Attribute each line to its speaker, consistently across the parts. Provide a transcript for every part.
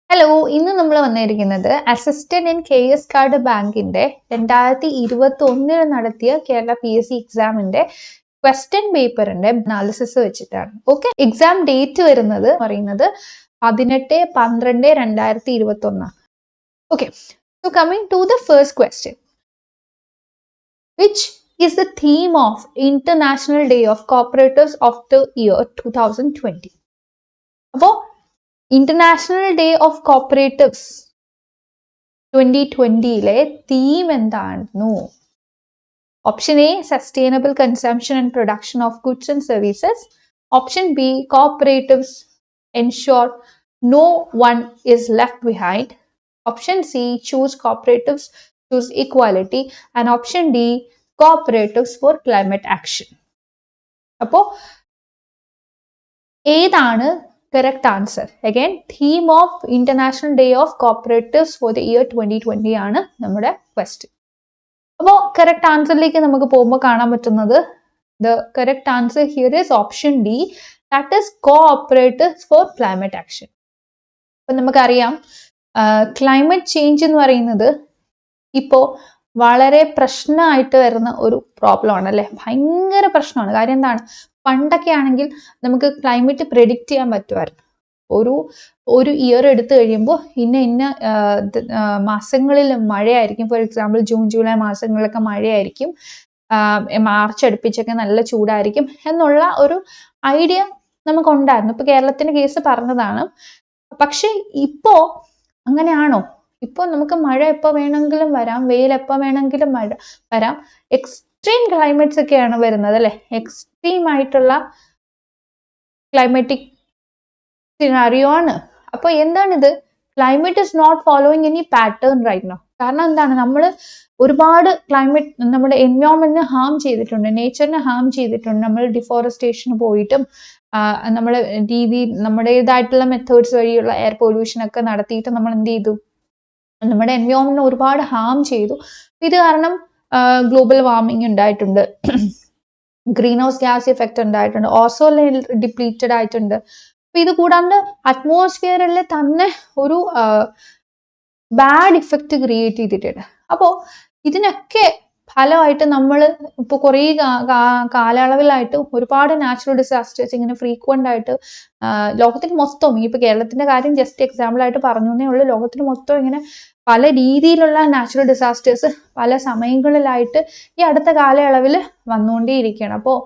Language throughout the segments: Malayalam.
Speaker 1: ഹലോ, ഇന്ന് നമ്മൾ വന്നിരിക്കുന്നത് അസിസ്റ്റന്റ് ഇൻ KS കാർഡ് ബാങ്കിന്റെ 2021 നടത്തിയ കേരള PSC എക്സാമിന്റെ ക്വസ്റ്റ്യൻ പേപ്പറിന്റെ അനാലിസിസ് വെച്ചിട്ടാണ്. ഓക്കെ, എക്സാം ഡേറ്റ് വരുന്നത് പറയുന്നത് 18/12/2021. Okay, so coming to the first question, which is the theme of International Day of Cooperatives of the year 2020? അപ്പോൾ international day of cooperatives 2020 theme എന്തായിരുന്നു? Option A, sustainable consumption and production of goods and services. Option B, cooperatives ensure no one is left behind. Option C, choose cooperatives, choose equality. And option D, cooperatives for climate action. അപ്പോൾ ഏതാണ് correct answer? Again, theme of International Day of Cooperatives for the year 2020 ആണ് നമ്മുടെ question. അപ്പോൾ correct answerലേക്ക് നമുക്ക് പോകുമ്പോൾ കാണാൻ പറ്റുന്നത് the correct answer here is option D, that is cooperatives for climate action. അപ്പോൾ നമുക്കറിയാം climate change എന്ന് പറയുന്നത് ഇപ്പോൾ വളരെ പ്രശ്നമായിട്ട് വരുന്ന ഒരു പ്രോബ്ലം ആണ് അല്ലേ? ഭയങ്കര പ്രശ്നമാണ്. കാര്യം എന്താണ്? പണ്ടൊക്കെ ആണെങ്കിൽ നമുക്ക് ക്ലൈമറ്റ് പ്രെഡിക്റ്റ് ചെയ്യാൻ പറ്റുമായിരുന്നു. ഒരു ഇയർ എടുത്തു കഴിയുമ്പോൾ ഇന്ന മാസങ്ങളിൽ മഴയായിരിക്കും. ഫോർ എക്സാമ്പിൾ ജൂൺ ജൂലൈ മാസങ്ങളിലൊക്കെ മഴയായിരിക്കും, മാർച്ച് അടുപ്പിച്ചൊക്കെ നല്ല ചൂടായിരിക്കും എന്നുള്ള ഒരു ഐഡിയ നമുക്കുണ്ടായിരുന്നു. ഇപ്പൊ കേരളത്തിന്റെ കേസ് പറഞ്ഞതാണ്. പക്ഷെ ഇപ്പോ അങ്ങനെയാണോ? ഇപ്പോൾ നമുക്ക് മഴ എപ്പോൾ വേണമെങ്കിലും വരാം, വെയിൽ എപ്പോൾ വേണമെങ്കിലും വരാം. എക്സ്ട്രീം ക്ലൈമറ്റ്സ് ഒക്കെയാണ് വരുന്നത് അല്ലെ? എക്സ്ട്രീം ആയിട്ടുള്ള ക്ലൈമാറ്റിക് സിനാരിയോ ആണ്. അപ്പോൾ എന്താണിത്? Climate is not following any pattern right now. കാരണം എന്താണ്? നമ്മൾ ഒരുപാട് ക്ലൈമറ്റ് നമ്മുടെ എൻവയോൺമെന്റിനെ ഹാം ചെയ്തിട്ടുണ്ട്, നേച്ചറിനെ ഹാം ചെയ്തിട്ടുണ്ട്. നമ്മൾ ഡിഫോറസ്റ്റേഷന് പോയിട്ടും നമ്മുടേതായിട്ടുള്ള മെത്തേഡ്സ് വഴിയുള്ള എയർ പൊല്യൂഷൻ ഒക്കെ നടത്തിയിട്ട് നമ്മൾ എന്ത് ചെയ്തു? നമ്മുടെ എൻവയോൺമെന്റിനെ ഒരുപാട് ഹാം ചെയ്തു. ഇത് കാരണം ഗ്ലോബൽ വാർമിംഗ് ഉണ്ടായിട്ടുണ്ട്, ഗ്രീൻ ഹൗസ് ഗ്യാസ് ഇഫക്റ്റ് ഉണ്ടായിട്ടുണ്ട്, ഓസോൺ ലെയർ ഡിപ്ലീറ്റഡ് ആയിട്ടുണ്ട്. അപ്പൊ ഇത് കൂടാണ്ട് അറ്റ്മോസ്ഫിയറിൽ തന്നെ ഒരു ബാഡ് ഇഫക്റ്റ് ക്രിയേറ്റ് ചെയ്തിട്ടുണ്ട്. അപ്പോൾ ഇതിനൊക്കെ ഫലമായിട്ട് നമ്മൾ ഇപ്പോൾ കുറേ കാലയളവിലായിട്ട് ഒരുപാട് നാച്ചുറൽ ഡിസാസ്റ്റേഴ്സ് ഇങ്ങനെ ഫ്രീക്വന്റ് ആയിട്ട് ലോകത്തിന് മൊത്തം, ഇപ്പൊ കേരളത്തിന്റെ കാര്യം ജസ്റ്റ് എക്സാമ്പിൾ ആയിട്ട് പറഞ്ഞു എന്നേ ഉള്ളൂ, ലോകത്തിന് മൊത്തം ഇങ്ങനെ പല രീതിയിലുള്ള നാച്ചുറൽ ഡിസാസ്റ്റേഴ്സ് പല സമയങ്ങളിലായിട്ട് ഈ അടുത്ത കാലയളവിൽ വന്നുകൊണ്ടേയിരിക്കുകയാണ്. അപ്പോൾ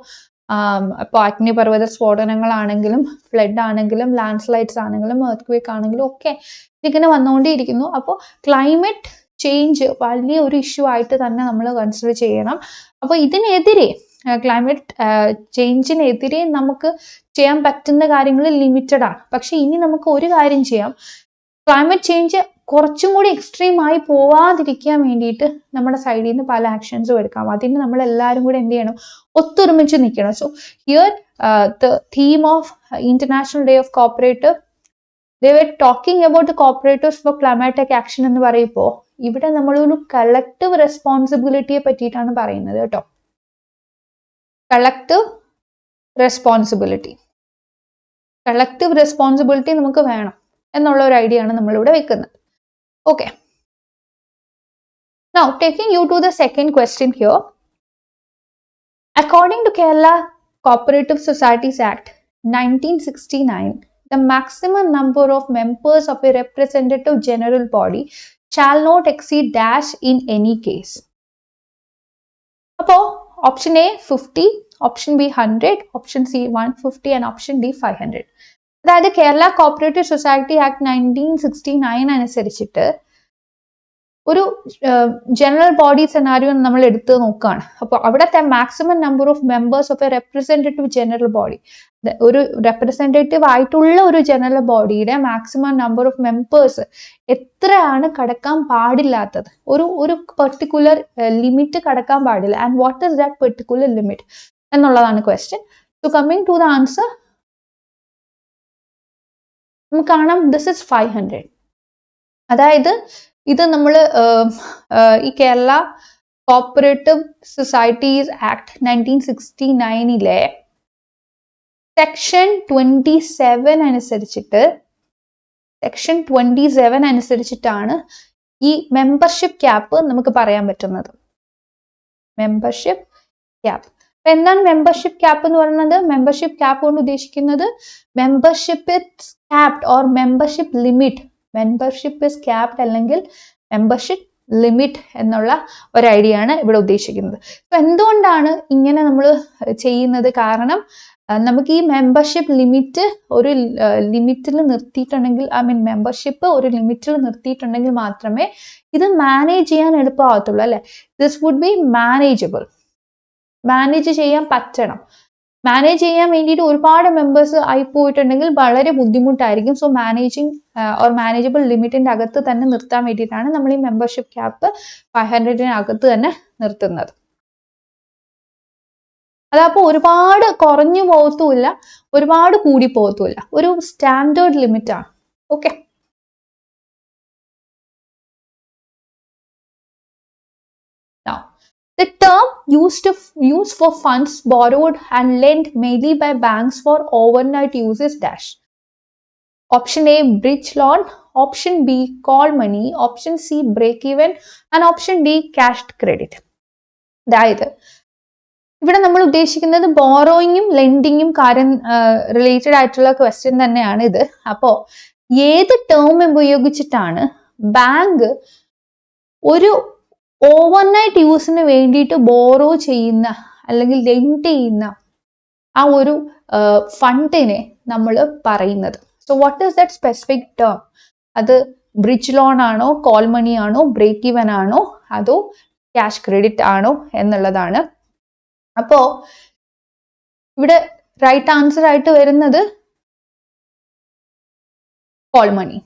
Speaker 1: അഗ്നിപർവ്വത സ്ഫോടനങ്ങളാണെങ്കിലും ഫ്ലഡ് ആണെങ്കിലും ലാൻഡ് സ്ലൈഡ്സ് ആണെങ്കിലും എർത്ത് ആണെങ്കിലും ഒക്കെ ഇതിങ്ങനെ വന്നുകൊണ്ടേയിരിക്കുന്നു. അപ്പോൾ ക്ലൈമറ്റ് ചേഞ്ച് വലിയ ഒരു ഇഷ്യൂ ആയിട്ട് തന്നെ നമ്മൾ കൺസിഡർ ചെയ്യണം. അപ്പോൾ ഇതിനെതിരെ, ക്ലൈമറ്റ് ചേഞ്ചിനെതിരെ നമുക്ക് ചെയ്യാൻ പറ്റുന്ന കാര്യങ്ങൾ ലിമിറ്റഡ് ആണ്. പക്ഷെ ഇനി നമുക്ക് ഒരു കാര്യം ചെയ്യാം, ക്ലൈമറ്റ് ചേഞ്ച് കുറച്ചും കൂടി എക്സ്ട്രീം ആയി പോവാതിരിക്കാൻ വേണ്ടിയിട്ട് നമ്മുടെ സൈഡിൽ നിന്ന് പല ആക്ഷൻസും എടുക്കാം. അതിന് നമ്മൾ എല്ലാവരും കൂടെ എന്ത് ചെയ്യണം? ഒത്തൊരുമിച്ച് നിൽക്കണം. So here the theme of international day of cooperative, they were talking about the cooperatives for climatic action എന്ന് പറയുമ്പോൾ ഇവിടെ നമ്മളൊരു കളക്റ്റീവ് റെസ്പോൺസിബിലിറ്റിയെ പറ്റിയിട്ടാണ് പറയുന്നത് കേട്ടോ. കളക്റ്റീവ് റെസ്പോൺസിബിലിറ്റി നമുക്ക് വേണം എന്നുള്ള ഒരു ഐഡിയ ആണ് നമ്മളിവിടെ വെക്കുന്നത്. Okay, now taking you to the second question here. According to Kerala Cooperative Societies Act 1969, the maximum number of members of a representative general body shall not exceed dash in any case. അപ്പോൾ option A 50, option B 100, option C 150 and option D 500. അതായത് കേരള കോപ്പറേറ്റീവ് സൊസൈറ്റി ആക്ട് 1969 അനുസരിച്ചിട്ട് ഒരു ജനറൽ ബോഡി സെനാരിയോ നമ്മൾ എടുത്ത് നോക്കുകയാണ്. അപ്പോൾ അവിടുത്തെ maximum number of members of A representative general body, ഒരു റെപ്രസെന്റേറ്റീവ് ആയിട്ടുള്ള ഒരു ജനറൽ ബോഡിയുടെ മാക്സിമം നമ്പർ ഓഫ് മെമ്പേഴ്സ് എത്രയാണ് കടക്കാൻ പാടില്ലാത്തത്? ഒരു പെർട്ടിക്കുലർ ലിമിറ്റ് കടക്കാൻ പാടില്ല. And what is that particular limit എന്നുള്ളതാണ് question. So coming to the answer, നമുക്ക് കാണാം ദിസ് ഇസ് 500. അതായത് ഇത് നമ്മൾ ഈ Kerala cooperative societies act 1969 section 27 അനുസരിച്ചിട്ട് സെക്ഷൻ 27 അനുസരിച്ചിട്ടാണ് ഈ മെമ്പർഷിപ്പ് ക്യാപ്പ് നമുക്ക് പറയാൻ പറ്റുന്നത്. Membership cap. അപ്പൊ എന്താണ് മെമ്പർഷിപ്പ് ക്യാപ്പ് എന്ന് പറയുന്നത്? മെമ്പർഷിപ്പ് ക്യാപ്പ് കൊണ്ട് ഉദ്ദേശിക്കുന്നത് membership is capped or membership limit. Membership is capped അല്ലെങ്കിൽ മെമ്പർഷിപ്പ് ലിമിറ്റ് എന്നുള്ള ഒരു ഐഡിയ ആണ് ഇവിടെ ഉദ്ദേശിക്കുന്നത്. അപ്പൊ എന്തുകൊണ്ടാണ് ഇങ്ങനെ നമ്മൾ ചെയ്യുന്നത്? കാരണം നമുക്ക് ഈ മെമ്പർഷിപ്പ് ലിമിറ്റ് ഒരു ലിമിറ്റിൽ നിർത്തിയിട്ടുണ്ടെങ്കിൽ, മെമ്പർഷിപ്പ് ഒരു ലിമിറ്റിൽ നിർത്തിയിട്ടുണ്ടെങ്കിൽ മാത്രമേ ഇത് മാനേജ് ചെയ്യാൻ എളുപ്പമാകത്തുള്ളൂ അല്ലെ. This would be manageable. Manage ചെയ്യാൻ പറ്റണം. മാനേജ് ചെയ്യാൻ വേണ്ടിയിട്ട് ഒരുപാട് മെമ്പേഴ്സ് ആയി പോയിട്ടുണ്ടെങ്കിൽ വളരെ ബുദ്ധിമുട്ടായിരിക്കും. സോ മാനേജിങ് ഓർ മാനേജബിൾ ലിമിറ്റിന്റെ അകത്ത് തന്നെ നിർത്താൻ വേണ്ടിയിട്ടാണ് നമ്മൾ ഈ മെമ്പർഷിപ്പ് ക്യാപ്പ് 500 അകത്ത് തന്നെ നിർത്തുന്നത്. അതപ്പോൾ ഒരുപാട് കുറഞ്ഞു പോകത്തുമില്ല, ഒരുപാട് കൂടി പോകത്തുമില്ല. ഒരു സ്റ്റാൻഡേർഡ് ലിമിറ്റ് ആണ്. Okay. The term used for funds borrowed and lent mainly by banks for overnight use is dash. Option A, bridge loan. Option B, call money. Option C, break even. And option D, cash credit. അതായത് ഇവിടെ നമ്മൾ ഉദ്ദേശിക്കുന്നത് ബോറോയിങ്ങും ലെൻഡിങ്ങും കാര്യം റിലേറ്റഡ് ആയിട്ടുള്ള ക്വസ്റ്റ്യൻ തന്നെയാണ് ഇത്. അപ്പോൾ ഏത് ടേം ഉപയോഗിച്ചിട്ടാണ് ബാങ്ക് ഒരു ഓവർനൈറ്റ് യൂസിന് വേണ്ടിയിട്ട് ബോറോ ചെയ്യുന്ന അല്ലെങ്കിൽ ലെൻഡ് ചെയ്യുന്ന ആ ഒരു ഫണ്ടിനെ നമ്മൾ പറയുന്നത്? So what is that specific term? അത് ബ്രിഡ്ജ് ലോൺ ആണോ, കോൾ മണി ആണോ, ബ്രേക്ക് ഈവൻ ആണോ, അതോ ക്യാഷ് ക്രെഡിറ്റ് ആണോ എന്നുള്ളതാണ്. അപ്പോ ഇവിടെ റൈറ്റ് ആൻസർ ആയിട്ട് വരുന്നത് കോൾ മണി.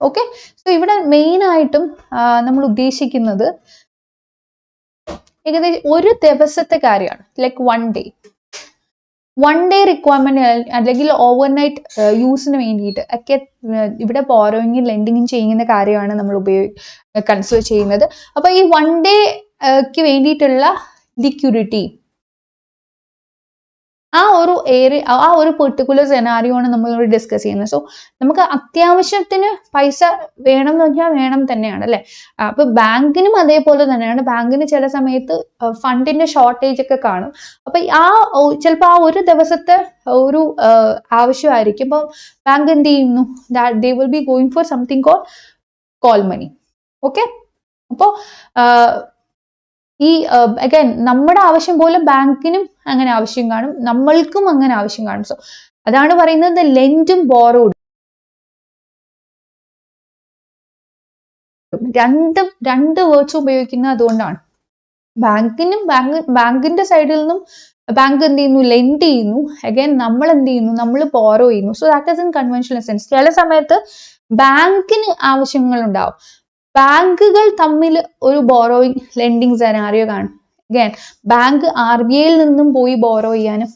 Speaker 1: ഓക്കെ. സോ ഇവിടെ മെയിൻ ആയിട്ടും നമ്മൾ ഉദ്ദേശിക്കുന്നത് ഏകദേശം ഒരു ദിവസത്തെ കാര്യമാണ്. ലൈക്ക് വൺ ഡേ റിക്വയർമെന്റ് അല്ലെങ്കിൽ ഓവർനൈറ്റ് യൂസിന് വേണ്ടിയിട്ട് ഒക്കെ ഇവിടെ ബോറോയിങ്ങും ലെൻഡിങ്ങും ചെയ്യുന്ന കാര്യമാണ് നമ്മൾ കൺസിഡർ ചെയ്യുന്നത്. അപ്പൊ ഈ വൺ ഡേക്ക് വേണ്ടിയിട്ടുള്ള ലിക്വിഡിറ്റി, ആ ഒരു പെർട്ടിക്കുലർ സെനാറിയോ ആണ് നമ്മൾ ഇവിടെ ഡിസ്കസ് ചെയ്യുന്നത്. സോ നമുക്ക് അത്യാവശ്യത്തിന് പൈസ വേണം എന്ന് പറഞ്ഞാൽ വേണം തന്നെയാണ് അല്ലെ. അപ്പൊ ബാങ്കിനും അതേപോലെ തന്നെയാണ്. ബാങ്കിന് ചില സമയത്ത് ഫണ്ടിന്റെ ഷോർട്ടേജ് ഒക്കെ കാണും. അപ്പൊ ചിലപ്പോൾ ആ ഒരു ദിവസത്തെ ഒരു ആവശ്യമായിരിക്കും. ഇപ്പൊ ബാങ്ക് എന്ത് ചെയ്യുന്നു? They will be going for something call money. Okay. അപ്പോ ഈ അഗൈൻ നമ്മുടെ ആവശ്യം പോലെ ബാങ്കിനും അങ്ങനെ ആവശ്യം കാണും, നമ്മൾക്കും അങ്ങനെ ആവശ്യം കാണും. സോ അതാണ് പറയുന്നത് ലെൻഡും ബോറോഡ് രണ്ട് വേർഡ്സ് ഉപയോഗിക്കുന്നത് അതുകൊണ്ടാണ്. ബാങ്കിന്റെ സൈഡിൽ നിന്നും ബാങ്ക് എന്ത് ചെയ്യുന്നു? ലെൻഡ് ചെയ്യുന്നു. അഗൈൻ നമ്മൾ എന്ത് ചെയ്യുന്നു? നമ്മൾ ബോറോ ചെയ്യുന്നു. So that is in conventional sense. ചില സമയത്ത് ബാങ്കിന് ആവശ്യങ്ങൾ ഉണ്ടാവും. ബാങ്കുകൾ തമ്മിൽ ഒരു ബോറോയിങ് ലെൻഡിങ് സെനാറിയോ കാണും. അഗൈൻ ബാങ്ക് RBI നിന്നും പോയി ബോറോ ചെയ്യാനും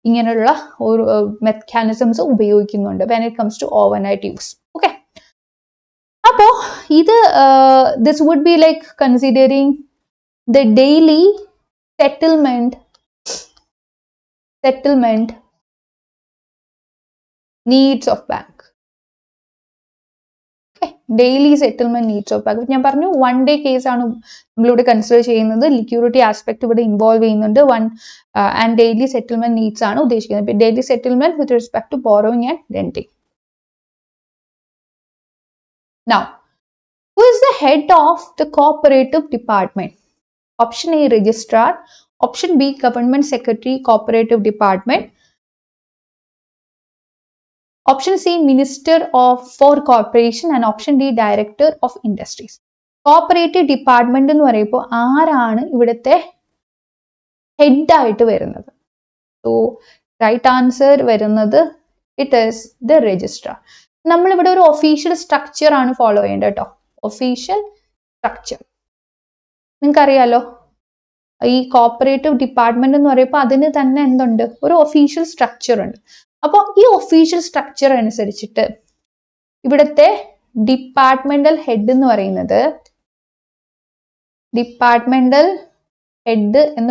Speaker 1: ഇങ്ങനെയുള്ള ഒരു മെക്കാനിസംസ് ഉപയോഗിക്കുന്നുണ്ട് when it comes to overnight use. Okay. അപ്പോ ഇത് this would be like considering the daily settlement needs of bank. Daily settlement needs of bank. ഞാൻ പറഞ്ഞു വൺ ഡേ കേസ് ആണ് നമ്മളിവിടെ കൺസിഡർ ചെയ്യുന്നത്. ലിക്വിഡിറ്റി ആസ്പെക്ട് ഇവിടെ ഇൻവോൾവ് ചെയ്യുന്നുണ്ട്. ആൻഡ് ഡെയിലി സെറ്റിൽമെന്റ് നീഡ്സ് ആണ് ഉദ്ദേശിക്കുന്നത്. Daily settlement with respect to borrowing and lending. Now, who is the head of the cooperative department? Option A, registrar. Option B, government secretary, cooperative department. Option C, Minister for Corporation, and Option D, Director of Industries. Cooperative Department എന്ന് പറയുമ്പോൾ ആരാണ് ഇവിടുത്തെ ഹെഡ് ആയിട്ട് വരുന്നത്? സോ റൈറ്റ് ആൻസർ വരുന്നത് ഇറ്റ് ഈസ് ദ രജിസ്ട്രാർ. നമ്മളിവിടെ ഒരു ഒഫീഷ്യൽ സ്ട്രക്ചർ ആണ് ഫോളോ ചെയ്യേണ്ടത് കേട്ടോ. ഒഫീഷ്യൽ സ്ട്രക്ചർ നിങ്ങൾക്കറിയാലോ. ഈ കോപ്പറേറ്റീവ് ഡിപ്പാർട്ട്മെന്റ് എന്ന് പറയുമ്പോൾ അതിന് തന്നെ എന്തുണ്ട്? ഒരു ഒഫീഷ്യൽ സ്ട്രക്ചർ ഉണ്ട്. അപ്പോൾ ഈ ഒഫീഷ്യൽ സ്ട്രക്ചർ അനുസരിച്ചിട്ട് ഇവിടുത്തെ ഡിപ്പാർട്ട്മെന്റൽ ഹെഡ് എന്ന്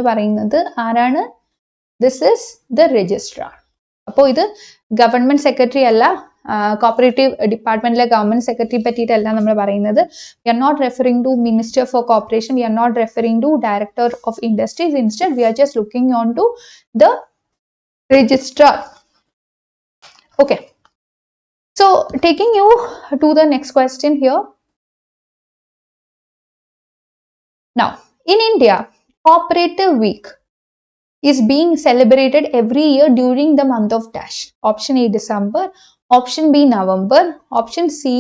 Speaker 1: പറയുന്നത് ആരാണ്? This is the registrar. അപ്പോൾ ഇത് ഗവൺമെന്റ് സെക്രട്ടറി അല്ല, കോപ്പറേറ്റീവ് ഡിപ്പാർട്ട്മെന്റിലെ ഗവൺമെന്റ് സെക്രട്ടറി പറ്റിയിട്ടല്ല നമ്മൾ പറയുന്നത്. We are not referring to minister for corporation, we are not referring to director of industries. Instead we are just looking on to the registrar. Okay, so taking you to the next question here. Now in India, Cooperative Week is being celebrated every year during the month of dash. Option A December, option B November, option C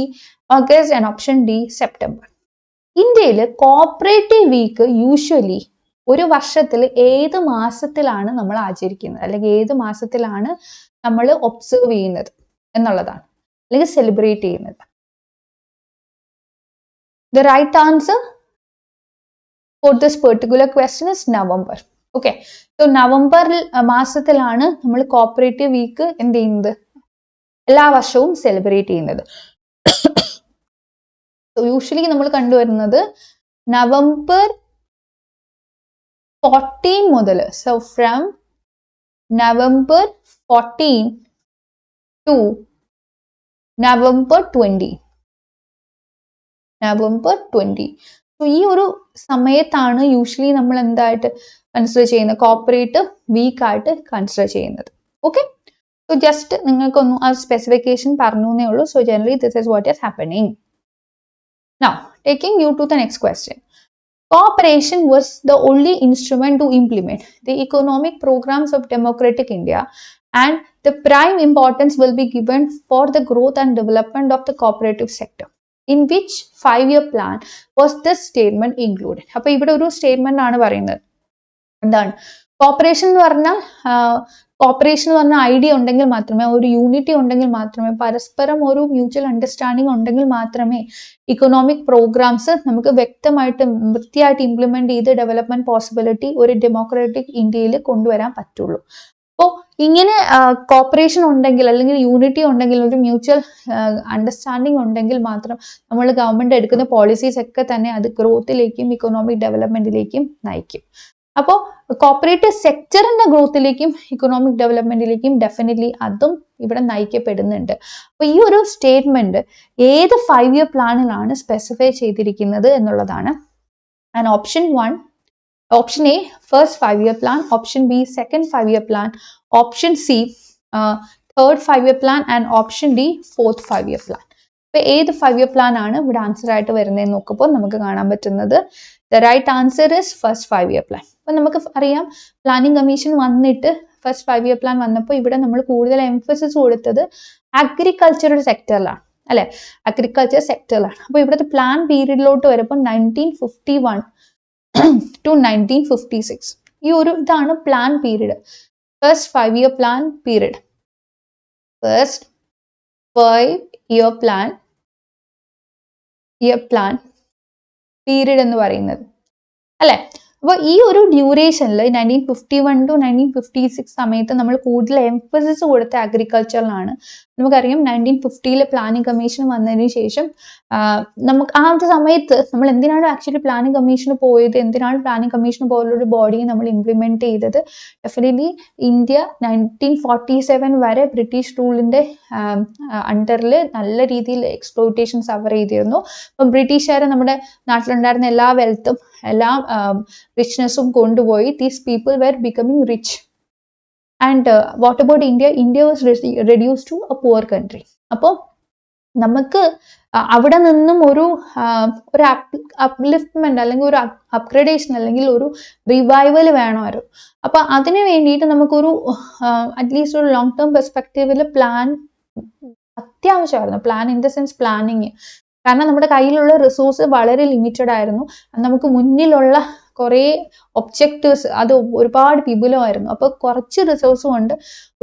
Speaker 1: August, and option D September. ഇന്ത്യയിൽ കോപ്പറേറ്റീവ് വീക്ക് യൂഷ്വലി ഒരു വർഷത്തിൽ ഏത് മാസത്തിലാണ് നമ്മൾ ആചരിക്കുന്നത്, അല്ലെങ്കിൽ ഏത് മാസത്തിലാണ് നമ്മൾ ഒബ്സർവ് ചെയ്യുന്നത് എന്നുള്ളതാണ്, അല്ലെങ്കിൽ സെലിബ്രേറ്റ് ചെയ്യുന്നത്. The right answer for this particular question is November. Okay, so November മാസത്തിലാണ് നമ്മൾ കോപ്പറേറ്റീവ് വീക്ക് എന്ത് ചെയ്യുന്നത്, എല്ലാ വർഷവും സെലിബ്രേറ്റ് ചെയ്യുന്നത്. യൂഷ്വലി നമ്മൾ കണ്ടുവരുന്നത് നവംബർ 14 മുതൽ, so from November 14 to November 20. November 20. So ഈ ഒരു സമയത്താണ് യൂഷ്വലി നമ്മൾ എന്തായിട്ട് കൺസിഡർ ചെയ്യുന്നത്, കോപ്പറേറ്റീവ് വീക്ക് ആയിട്ട് കൺസിഡർ ചെയ്യുന്നത്. ഓക്കെ, സോ ജസ്റ്റ് നിങ്ങൾക്കൊന്നും ആ സ്പെസിഫിക്കേഷൻ പറഞ്ഞു എന്നേ ഉള്ളൂ. So generally this is what is happening. Now taking you to the next question. Cooperation was the only instrument to implement the economic programs of democratic India, and the prime importance will be given for the growth and development of the cooperative sector. In which 5-year plan was this statement included? അപ്പോൾ ഇവിടെ ഒരു സ്റ്റേറ്റ്മെന്റ് ആണ് പറയുന്നത്. എന്താണ് കോപ്പറേഷൻ എന്ന് പറഞ്ഞാൽ? കോപ്പറേഷൻ എന്ന് പറഞ്ഞാൽ ഐഡിയ ഉണ്ടെങ്കിൽ മാത്രമേ, ഒരു യൂണിറ്റി ഉണ്ടെങ്കിൽ മാത്രമേ, പരസ്പരം ഒരു മ്യൂച്വൽ അണ്ടർസ്റ്റാൻഡിങ് ഉണ്ടെങ്കിൽ മാത്രമേ ഇക്കണോമിക് പ്രോഗ്രാംസ് നമുക്ക് വ്യക്തമായിട്ട് വൃത്തിയായിട്ട് ഇംപ്ലിമെന്റ് ചെയ്ത് ഡെവലപ്മെന്റ് പോസിബിലിറ്റി ഒരു ഡെമോക്രാറ്റിക് ഇന്ത്യയിൽ കൊണ്ടുവരാൻ പറ്റുള്ളൂ. അപ്പോൾ ഇങ്ങനെ കോപ്പറേഷൻ ഉണ്ടെങ്കിൽ, അല്ലെങ്കിൽ യൂണിറ്റി ഉണ്ടെങ്കിൽ, ഒരു മ്യൂച്വൽ അണ്ടർസ്റ്റാൻഡിങ് ഉണ്ടെങ്കിൽ മാത്രം നമ്മൾ ഗവൺമെന്റ് എടുക്കുന്ന പോളിസീസ് ഒക്കെ തന്നെ അത് ഗ്രോത്തിലേക്കും ഇക്കണോമിക് ഡെവലപ്മെന്റിലേക്കും നയിക്കും. അപ്പോൾ കോപ്പറേറ്റീവ് സെക്ടറിന്റെ ഗ്രോത്തിലേക്കും ഇക്കണോമിക് ഡെവലപ്മെന്റിലേക്കും ഡെഫിനറ്റ്ലി അതും ഇവിടെ നയിക്കപ്പെടുന്നുണ്ട്. അപ്പോൾ ഈ ഒരു സ്റ്റേറ്റ്മെന്റ് ഏത് 5-year പ്ലാനിലാണ് സ്പെസിഫൈ ചെയ്തിരിക്കുന്നത് എന്നുള്ളതാണ്. And option A first 5-year plan, option B second 5-year plan, option C third 5-year plan, and option D fourth 5-year plan. അപ്പോൾ ഏത് 5-year പ്ലാൻ ആണ് ഇവിടെ ആൻസർ ആയിട്ട് വരുന്നതെന്ന് നോക്കുമ്പോൾ നമുക്ക് കാണാൻ പറ്റുന്നത് the right answer is first 5-year plan. അപ്പോൾ നമുക്ക് അറിയാം പ്ലാനിംഗ് കമ്മീഷൻ വന്നിട്ട് ഫസ്റ്റ് 5-year പ്ലാൻ വന്നപ്പോൾ ഇവിടെ നമ്മൾ കൂടുതൽ എംഫസിസ് കൊടുത്തത് അഗ്രികൾച്ചറൽ സെക്ടറിലാണ്, അല്ലെ, അഗ്രികൾച്ചർ സെക്ടറിലാണ്. അപ്പോൾ ഇവിടുത്തെ പ്ലാൻ പീരീഡിലോട്ട് വരുമ്പോൾ 1951 to 1956 ഈ ഒരു ഇതാണ് plan period, first 5-year plan period, first 5-year plan period എന്ന് പറയുന്നത്, അല്ലെ. അപ്പോൾ ഈ ഒരു ഡ്യൂറേഷനിൽ 1951 to 1956 സമയത്ത് നമ്മൾ കൂടുതൽ എംഫസിസ് കൊടുത്ത അഗ്രികൾച്ചറിലാണ്. നമുക്കറിയാം 1950 പ്ലാനിംഗ് കമ്മീഷൻ വന്നതിന് ശേഷം നമുക്ക് ആ ഒരു സമയത്ത് നമ്മൾ എന്തിനാണ് ആക്ച്വലി പ്ലാനിംഗ് കമ്മീഷന് പോയത്, എന്തിനാണ് പ്ലാനിംഗ് കമ്മീഷൻ പോലുള്ളൊരു ബോഡിയെ നമ്മൾ ഇംപ്ലിമെന്റ് ചെയ്തത്? ഡെഫിനറ്റ്ലി ഇന്ത്യ 1947 വരെ ബ്രിട്ടീഷ് റൂളിന്റെ അണ്ടറിൽ നല്ല രീതിയിൽ എക്സ്പ്ലോയിറ്റേഷൻ സഫർ ചെയ്തിരുന്നു. അപ്പം ബ്രിട്ടീഷുകാരെ നമ്മുടെ നാട്ടിലുണ്ടായിരുന്ന എല്ലാ വെൽത്തും എല്ലാ റിച്ച്നെസ്സും കൊണ്ടുപോയി. These people were becoming rich. And what about India? India was reduce to a poor country. അപ്പോൾ നമുക്ക് അവിടെ നിന്നും ഒരു അപ്ലിഫ്റ്റ്മെന്റ് അല്ലെങ്കിൽ ഒരു അപ്ഗ്രഡേഷൻ അല്ലെങ്കിൽ ഒരു റിവൈവൽ വേണമായിരുന്നു. അപ്പൊ അതിന് വേണ്ടിയിട്ട് നമുക്കൊരു അറ്റ്ലീസ്റ്റ് ഒരു ലോങ് ടേം പെർസ്പെക്റ്റീവിൽ പ്ലാൻ അത്യാവശ്യമായിരുന്നു. Plan in the sense planning. കാരണം നമ്മുടെ കയ്യിലുള്ള റിസോഴ്സ് വളരെ ലിമിറ്റഡ് ആയിരുന്നു. നമുക്ക് മുന്നിലുള്ള കുറേ ഒബ്ജക്റ്റീവ്സ് അത് ഒരുപാട് വിപുലമായിരുന്നു. അപ്പോൾ കുറച്ച് റിസോഴ്സ് കൊണ്ട്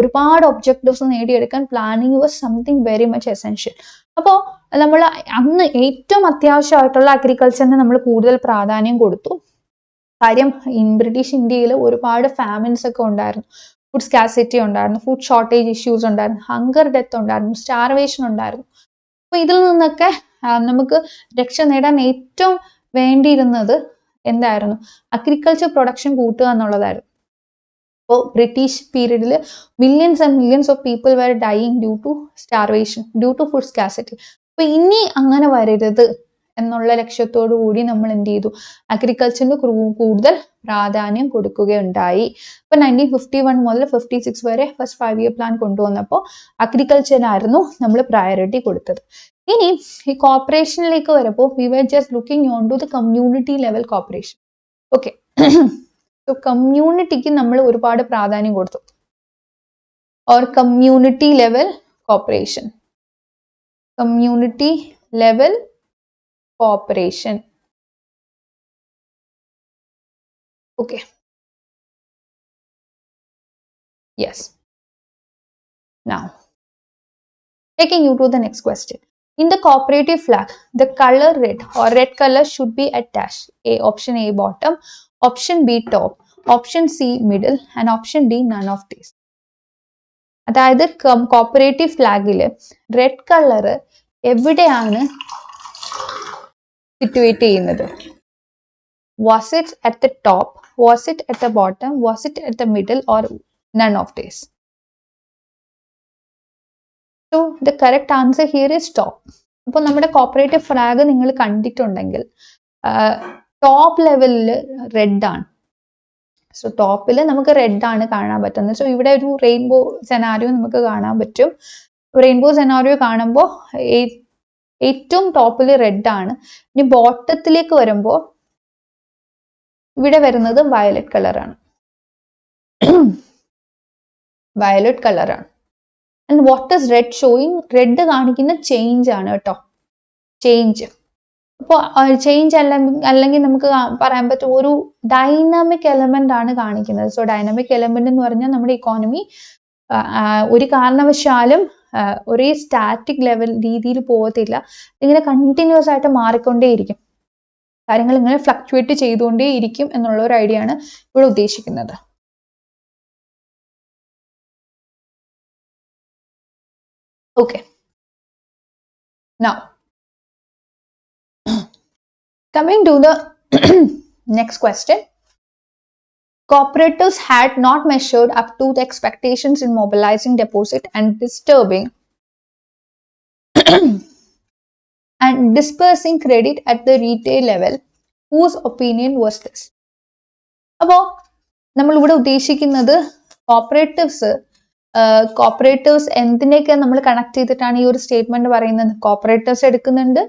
Speaker 1: ഒരുപാട് ഒബ്ജക്റ്റീവ്സ് നേടിയെടുക്കാൻ planning was something very much essential. അപ്പോൾ നമ്മൾ അന്ന് ഏറ്റവും അത്യാവശ്യമായിട്ടുള്ള അഗ്രികൾച്ചറിന് നമ്മൾ കൂടുതൽ പ്രാധാന്യം കൊടുത്തു. കാര്യം ബ്രിട്ടീഷ് ഇന്ത്യയിൽ ഒരുപാട് ഫാമിൻസ് ഒക്കെ ഉണ്ടായിരുന്നു, ഫുഡ് സ്കാസിറ്റി ഉണ്ടായിരുന്നു, ഫുഡ് ഷോർട്ടേജ് ഇഷ്യൂസ് ഉണ്ടായിരുന്നു, ഹങ്കർ ഡെത്ത് ഉണ്ടായിരുന്നു, സ്റ്റാർവേഷൻ ഉണ്ടായിരുന്നു. അപ്പോൾ ഇതിൽ നിന്നൊക്കെ നമുക്ക് രക്ഷ നേടാൻ ഏറ്റവും വേണ്ടിയിരുന്നത് എന്തായിരുന്നു? അഗ്രികൾച്ചർ പ്രൊഡക്ഷൻ കൂട്ടുക എന്നുള്ളതായിരുന്നു. British period millions and millions of people were dying due to starvation, due to food scarcity. അപ്പോൾ ഇനി അങ്ങനെ വരരുത് എന്നുള്ള ലക്ഷ്യത്തോടു കൂടി നമ്മൾ എന്ത് ചെയ്തു, അഗ്രികൾച്ചറിന് കൂടുതൽ പ്രാധാന്യം കൊടുക്കുകയുണ്ടായി. ഇപ്പൊ 1951 മുതൽ 56 വരെ ഫസ്റ്റ് 5 year പ്ലാൻ കൊണ്ടുവന്നപ്പോൾ അഗ്രികൾച്ചറിനായിരുന്നു നമ്മൾ പ്രയോറിറ്റി കൊടുത്തത്. ഇനി ഈ കോർപ്പറേഷനിലേക്ക് വരുമ്പോൾ we were just looking on to the community level cooperation. Okay, so കമ്മ്യൂണിറ്റിക്ക് നമ്മൾ ഒരുപാട് പ്രാധാന്യം കൊടുത്തു. Or community level cooperation, community level cooperation. Okay. Yes. Now, taking you to the next question. In the cooperative flag, the color red or red color should be attached. Option A bottom, option B top, option C middle, and option D none of these. അതായത് കോപ്പറേറ്റീവ് ഫ്ലാഗില് റെഡ് കളർ എവിടെയാണ് സിറ്റുവേറ്റ് ചെയ്യുന്നത്? Was it at the top? Was it at the bottom? Was it at the middle? Or none of these? So the correct answer here is top. അപ്പോൾ നമ്മുടെ കോപ്പറേറ്റീവ് ഫ്ലാഗ് നിങ്ങൾ കണ്ടിട്ടുണ്ടെങ്കിൽ ടോപ്പ് ലെവലിൽ റെഡ് ആണ്. സോ ടോപ്പിൽ നമുക്ക് റെഡ് ആണ് കാണാൻ പറ്റുന്നത്. സോ ഇവിടെ ഒരു റെയിൻബോ സെനാരിയോ നമുക്ക് കാണാൻ പറ്റും. റെയിൻബോ സെനാരിയോ കാണുമ്പോൾ ഏറ്റവും ടോപ്പിൽ റെഡ് ആണ്. ഇനി ബോട്ടത്തിലേക്ക് വരുമ്പോൾ ഇവിടെ വരുന്നത് വയലറ്റ് കളറാണ്. വയലറ്റ് കളറാണ്. And what is red showing? Red കാണിക്കുന്ന ചേഞ്ച് ആണ് കേട്ടോ, ചേഞ്ച്. അപ്പോൾ ചേഞ്ച് അല്ലെങ്കിൽ നമുക്ക് പറയാൻ പറ്റും ഒരു ഡൈനാമിക് എലമെന്റ് ആണ് കാണിക്കുന്നത്. സോ ഡൈനാമിക് എലമെന്റ് എന്ന് പറഞ്ഞാൽ നമ്മുടെ ഇക്കോണമി ഒരു കാരണവശാലും ഒരേ സ്റ്റാറ്റിക് ലെവൽ രീതിയിൽ പോകത്തില്ല. ഇങ്ങനെ കണ്ടിന്യൂസ് ആയിട്ട് മാറിക്കൊണ്ടേയിരിക്കും, കാര്യങ്ങൾ ഇങ്ങനെ ഫ്ലക്ച്വേറ്റ് ചെയ്തുകൊണ്ടേ ഇരിക്കും എന്നുള്ള ഒരു ഐഡിയ ആണ് ഇവിടെ ഉദ്ദേശിക്കുന്നത്. Okay, now coming to the next question. Cooperatives had not measured up to the expectations in mobilizing deposit and disturbing and dispersing credit at the retail level. Whose opinion was this? അപ്പോൾ നമ്മൾ ഇവിടെ ഉദ്ദേശിക്കുന്നത് കോപ്പറേറ്റീവ്സ് എന്തിനെയൊക്കെ നമ്മൾ കണക്ട് ചെയ്തിട്ടാണ് ഈ ഒരു സ്റ്റേറ്റ്മെന്റ് പറയുന്നത്? കോപ്പറേറ്റീവ്സ് എടുക്കുന്നുണ്ട്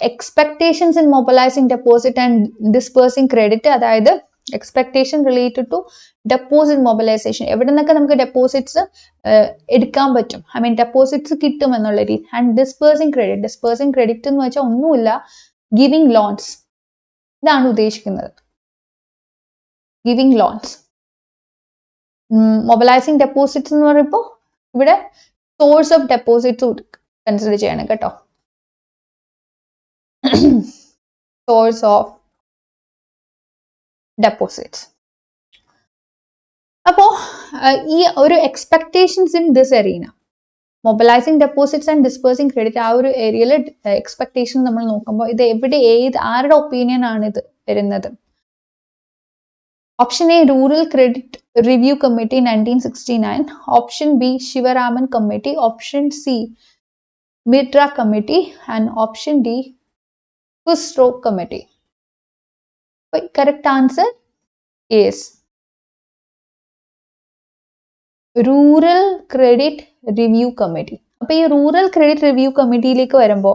Speaker 1: expectations in mobilising deposit and dispersing credit, അതായത് expectation related to deposit mobilisation, എവിടെ നിന്നൊക്കെ നമുക്ക് ഡെപ്പോസിറ്റ്സ് എടുക്കാൻ പറ്റും, ഐ മീൻ ഡെപ്പോസിറ്റ്സ് കിട്ടും എന്നുള്ള രീതി. ആൻഡ് ഡിസ്പേഴ്സിങ് ക്രെഡിറ്റ് എന്ന് വെച്ചാൽ ഒന്നുമില്ല, ഗിവിംഗ് ലോൺസ്, ഇതാണ് ഉദ്ദേശിക്കുന്നത്. Giving loans. മൊബിലൈസിങ് ഡെപ്പോസിറ്റ്സ് എന്ന് പറയുമ്പോൾ ഇവിടെ സോഴ്സ് ഓഫ് ഡെപ്പോസിറ്റ്സ് കൺസിഡർ ചെയ്യണം കേട്ടോ. source of deposits. അപ്പോൾ ഈ ഒരു expectations in this Erina, mobilising deposits and dispersing credit, ആ ഒരു ഏരിയയിൽ എക്സ്പെക്ടേഷൻ നമ്മൾ നോക്കുമ്പോൾ ഇത് എവിടെ ആരുടെ ഒപ്പീനിയൻ ആണ് ഇത് വരുന്നത്? Option A rural credit review committee 1969, option B Sivaraman committee, option C Mitra committee, and option D Khusro Committee. Correct answer is Rural Credit Review Committee. അപ്പോൾ ഈ റൂറൽ ക്രെഡിറ്റ് റിവ്യൂ കമ്മിറ്റിയിലേക്ക് വരുമ്പോൾ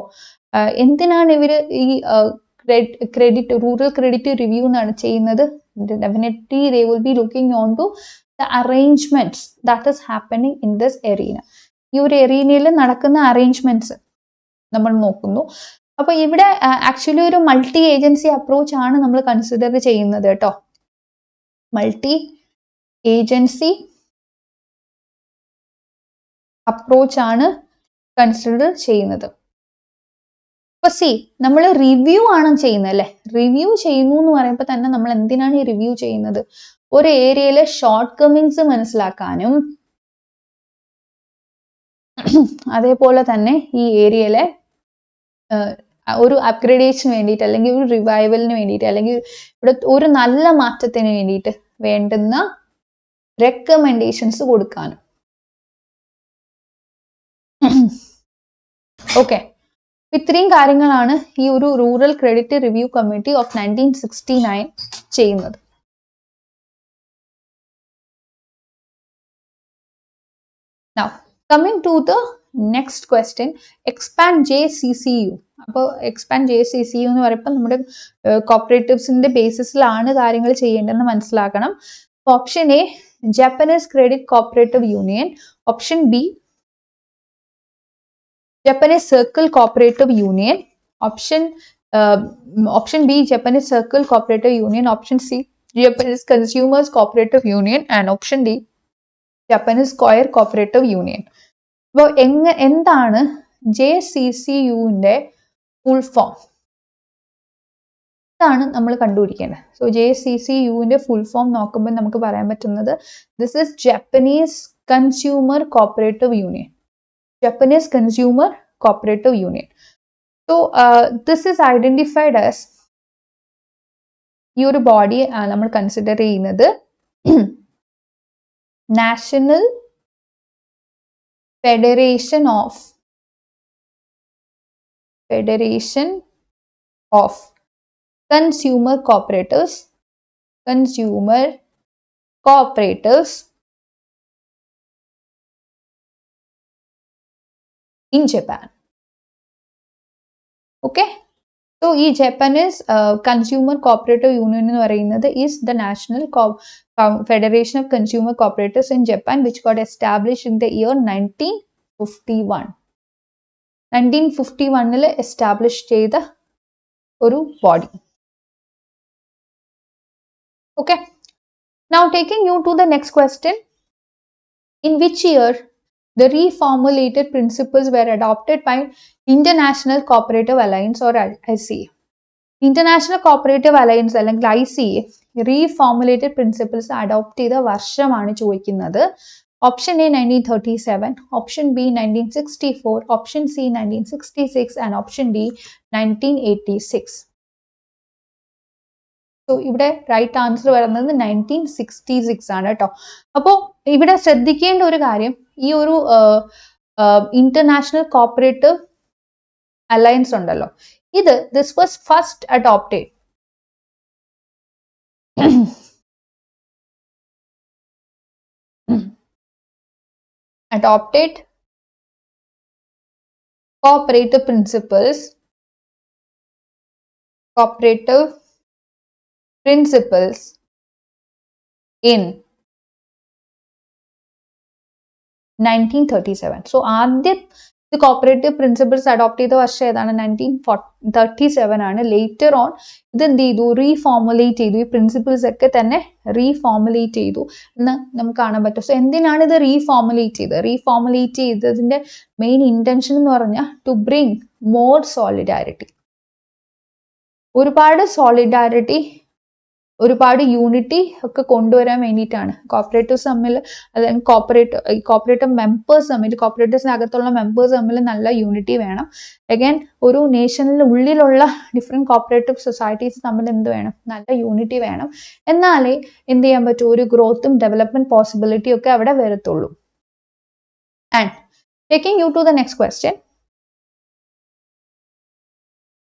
Speaker 1: എന്തിനാണ് ഇവർ ഈ റൂറൽ ക്രെഡിറ്റ് റിവ്യൂ എന്നാണ് ചെയ്യുന്നത്? Definitely they will be looking on to the arrangements that is happening in this arena. ഈ ഒരു ഏരിയയിൽ നടക്കുന്ന അറേഞ്ച്മെന്റ്സ് നമ്മൾ നോക്കുന്നു. അപ്പോൾ ഇവിടെ ആക്ച്വലി ഒരു മൾട്ടി ഏജൻസി അപ്രോച്ച് ആണ് നമ്മൾ കൺസിഡർ ചെയ്യുന്നത് കേട്ടോ. മൾട്ടി ഏജൻസി അപ്രോച്ച് ആണ് കൺസിഡർ ചെയ്യുന്നത്. അപ്പൊ സി നമ്മൾ റിവ്യൂ ആണ് ചെയ്യുന്നത് അല്ലെ. റിവ്യൂ ചെയ്യുന്നു എന്ന് പറയുമ്പോൾ തന്നെ നമ്മൾ എന്തിനാണ് ഈ റിവ്യൂ ചെയ്യുന്നത്? ഒരു ഏരിയയിലെ ഷോർട്ട് കമ്മിങ്സ് മനസ്സിലാക്കാനും അതേപോലെ തന്നെ ഈ ഏരിയയിലെ ഒരു അപ്ഗ്രേഡേഷന് വേണ്ടിയിട്ട് അല്ലെങ്കിൽ ഒരു റിവൈവലിന് വേണ്ടിയിട്ട് അല്ലെങ്കിൽ ഇവിടെ ഒരു നല്ല മാറ്റത്തിന് വേണ്ടിയിട്ട് വേണ്ടുന്ന റെക്കമെൻഡേഷൻസ് കൊടുക്കാനും. ഓക്കെ, ഇത്രയും കാര്യങ്ങളാണ് ഈ ഒരു rural credit review committee of 1969 ചെയ്യുന്നത്. Now, coming to the next question, expand JCCU. അപ്പോൾ എക്സ്പാൻഡ് JCCU എന്ന് പറയുമ്പോൾ നമ്മുടെ കോപ്പറേറ്റീവ്സിന്റെ ബേസിസിലാണ് കാര്യങ്ങൾ ചെയ്യേണ്ടതെന്ന് മനസ്സിലാക്കണം. Option A Japanese credit cooperative union, option B Japanese Circle Cooperative Union, option B Japanese Circle Cooperative Union, option C Japanese Consumers Cooperative Union, and option D Japanese Coir Cooperative Union. അപ്പോൾ എന്താണ് JCCUവിന്റെ ഫുൾ ഫോം? ഇതാണ് നമ്മൾ കണ്ടുപിടിക്കേണ്ടത്. സോ JCCUവിന്റെ ഫുൾ ഫോം നോക്കുമ്പോൾ നമുക്ക് പറയാൻ പറ്റുന്നത് this is Japanese consumer cooperative union. Japanese Consumer Cooperative Union. So this is identified as ഈ ഒരു ബോഡി നമ്മൾ കൺസിഡർ ചെയ്യുന്നത് national federation of consumer cooperatives in Japan. Okay, so ഈ Japanese Consumer Cooperative Union എന്ന് പറയുന്നത് is the National Federation of Consumer Cooperatives in Japan, which got established in the year 1951. 1951 establish ചെയ്ത ഒരു body. Okay, now taking you to the next question, in which year the reformulated principles were adopted by International Cooperative Alliance or ICA. International Cooperative Alliance അല്ലെങ്കിൽ ICA reformulated principles adopt ചെയ്ത വർഷമാണ് ചോദിക്കുന്നത്. Option A 1937, option B 1964, option C 1966 and option D 1986. So ഇവിടെ റൈറ്റ് ആൻസർ വരുന്നത് 1966 ആണ് കേട്ടോ. അപ്പോൾ ഇവിടെ ശ്രദ്ധിക്കേണ്ട ഒരു കാര്യം, ഈ ഒരു ഇന്റർനാഷണൽ കോപ്പറേറ്റീവ് അലയൻസ് ഉണ്ടല്ലോ, ഇത് this was first adopted cooperative principles in 1937. So ആദ്യം കോപ്പറേറ്റീവ് പ്രിൻസിപ്പിൾസ് അഡോപ്റ്റ് ചെയ്ത വർഷം ഏതാണ്? 1937 ആണ്. ലേറ്റർ ഓൺ ഇത് എന്ത് ചെയ്തു? റീഫോർമുലേറ്റ് ചെയ്തു. ഈ പ്രിൻസിപ്പിൾസ് ഒക്കെ തന്നെ റീഫോർമുലേറ്റ് ചെയ്തു എന്ന് നമുക്ക് കാണാൻ പറ്റും. സോ എന്തിനാണ് ഇത് റീഫോർമുലേറ്റ് ചെയ്തത്? റീഫോർമുലേറ്റ് ചെയ്തതിന്റെ മെയിൻ ഇന്റൻഷൻ എന്ന് പറഞ്ഞാൽ ടു ബ്രിങ് മോർ സോളിഡാരിറ്റി, ഒരുപാട് യൂണിറ്റി ഒക്കെ കൊണ്ടുവരാൻ വേണ്ടിയിട്ടാണ്. കോപ്പറേറ്റീവ്സ് തമ്മിൽ, അല്ലെങ്കിൽ കോപ്പറേറ്റീവ് മെമ്പേഴ്സ് തമ്മിൽ, കോപ്പറേറ്റീവ്സിനകത്തുള്ള മെമ്പേഴ്സ് തമ്മിൽ നല്ല യൂണിറ്റി വേണം. അഗൈൻ ഒരു നേഷനിൽ ഉള്ളിലുള്ള ഡിഫറെൻറ്റ് കോപ്പറേറ്റീവ് സൊസൈറ്റീസ് തമ്മിൽ എന്ത് വേണം? നല്ല യൂണിറ്റി വേണം. എന്നാലേ എന്ത് ചെയ്യാൻ പറ്റൂ? ഒരു ഗ്രോത്തും ഡെവലപ്മെന്റ് പോസിബിലിറ്റിയും ഒക്കെ അവിടെ വരത്തുള്ളൂ. And taking you to the next question,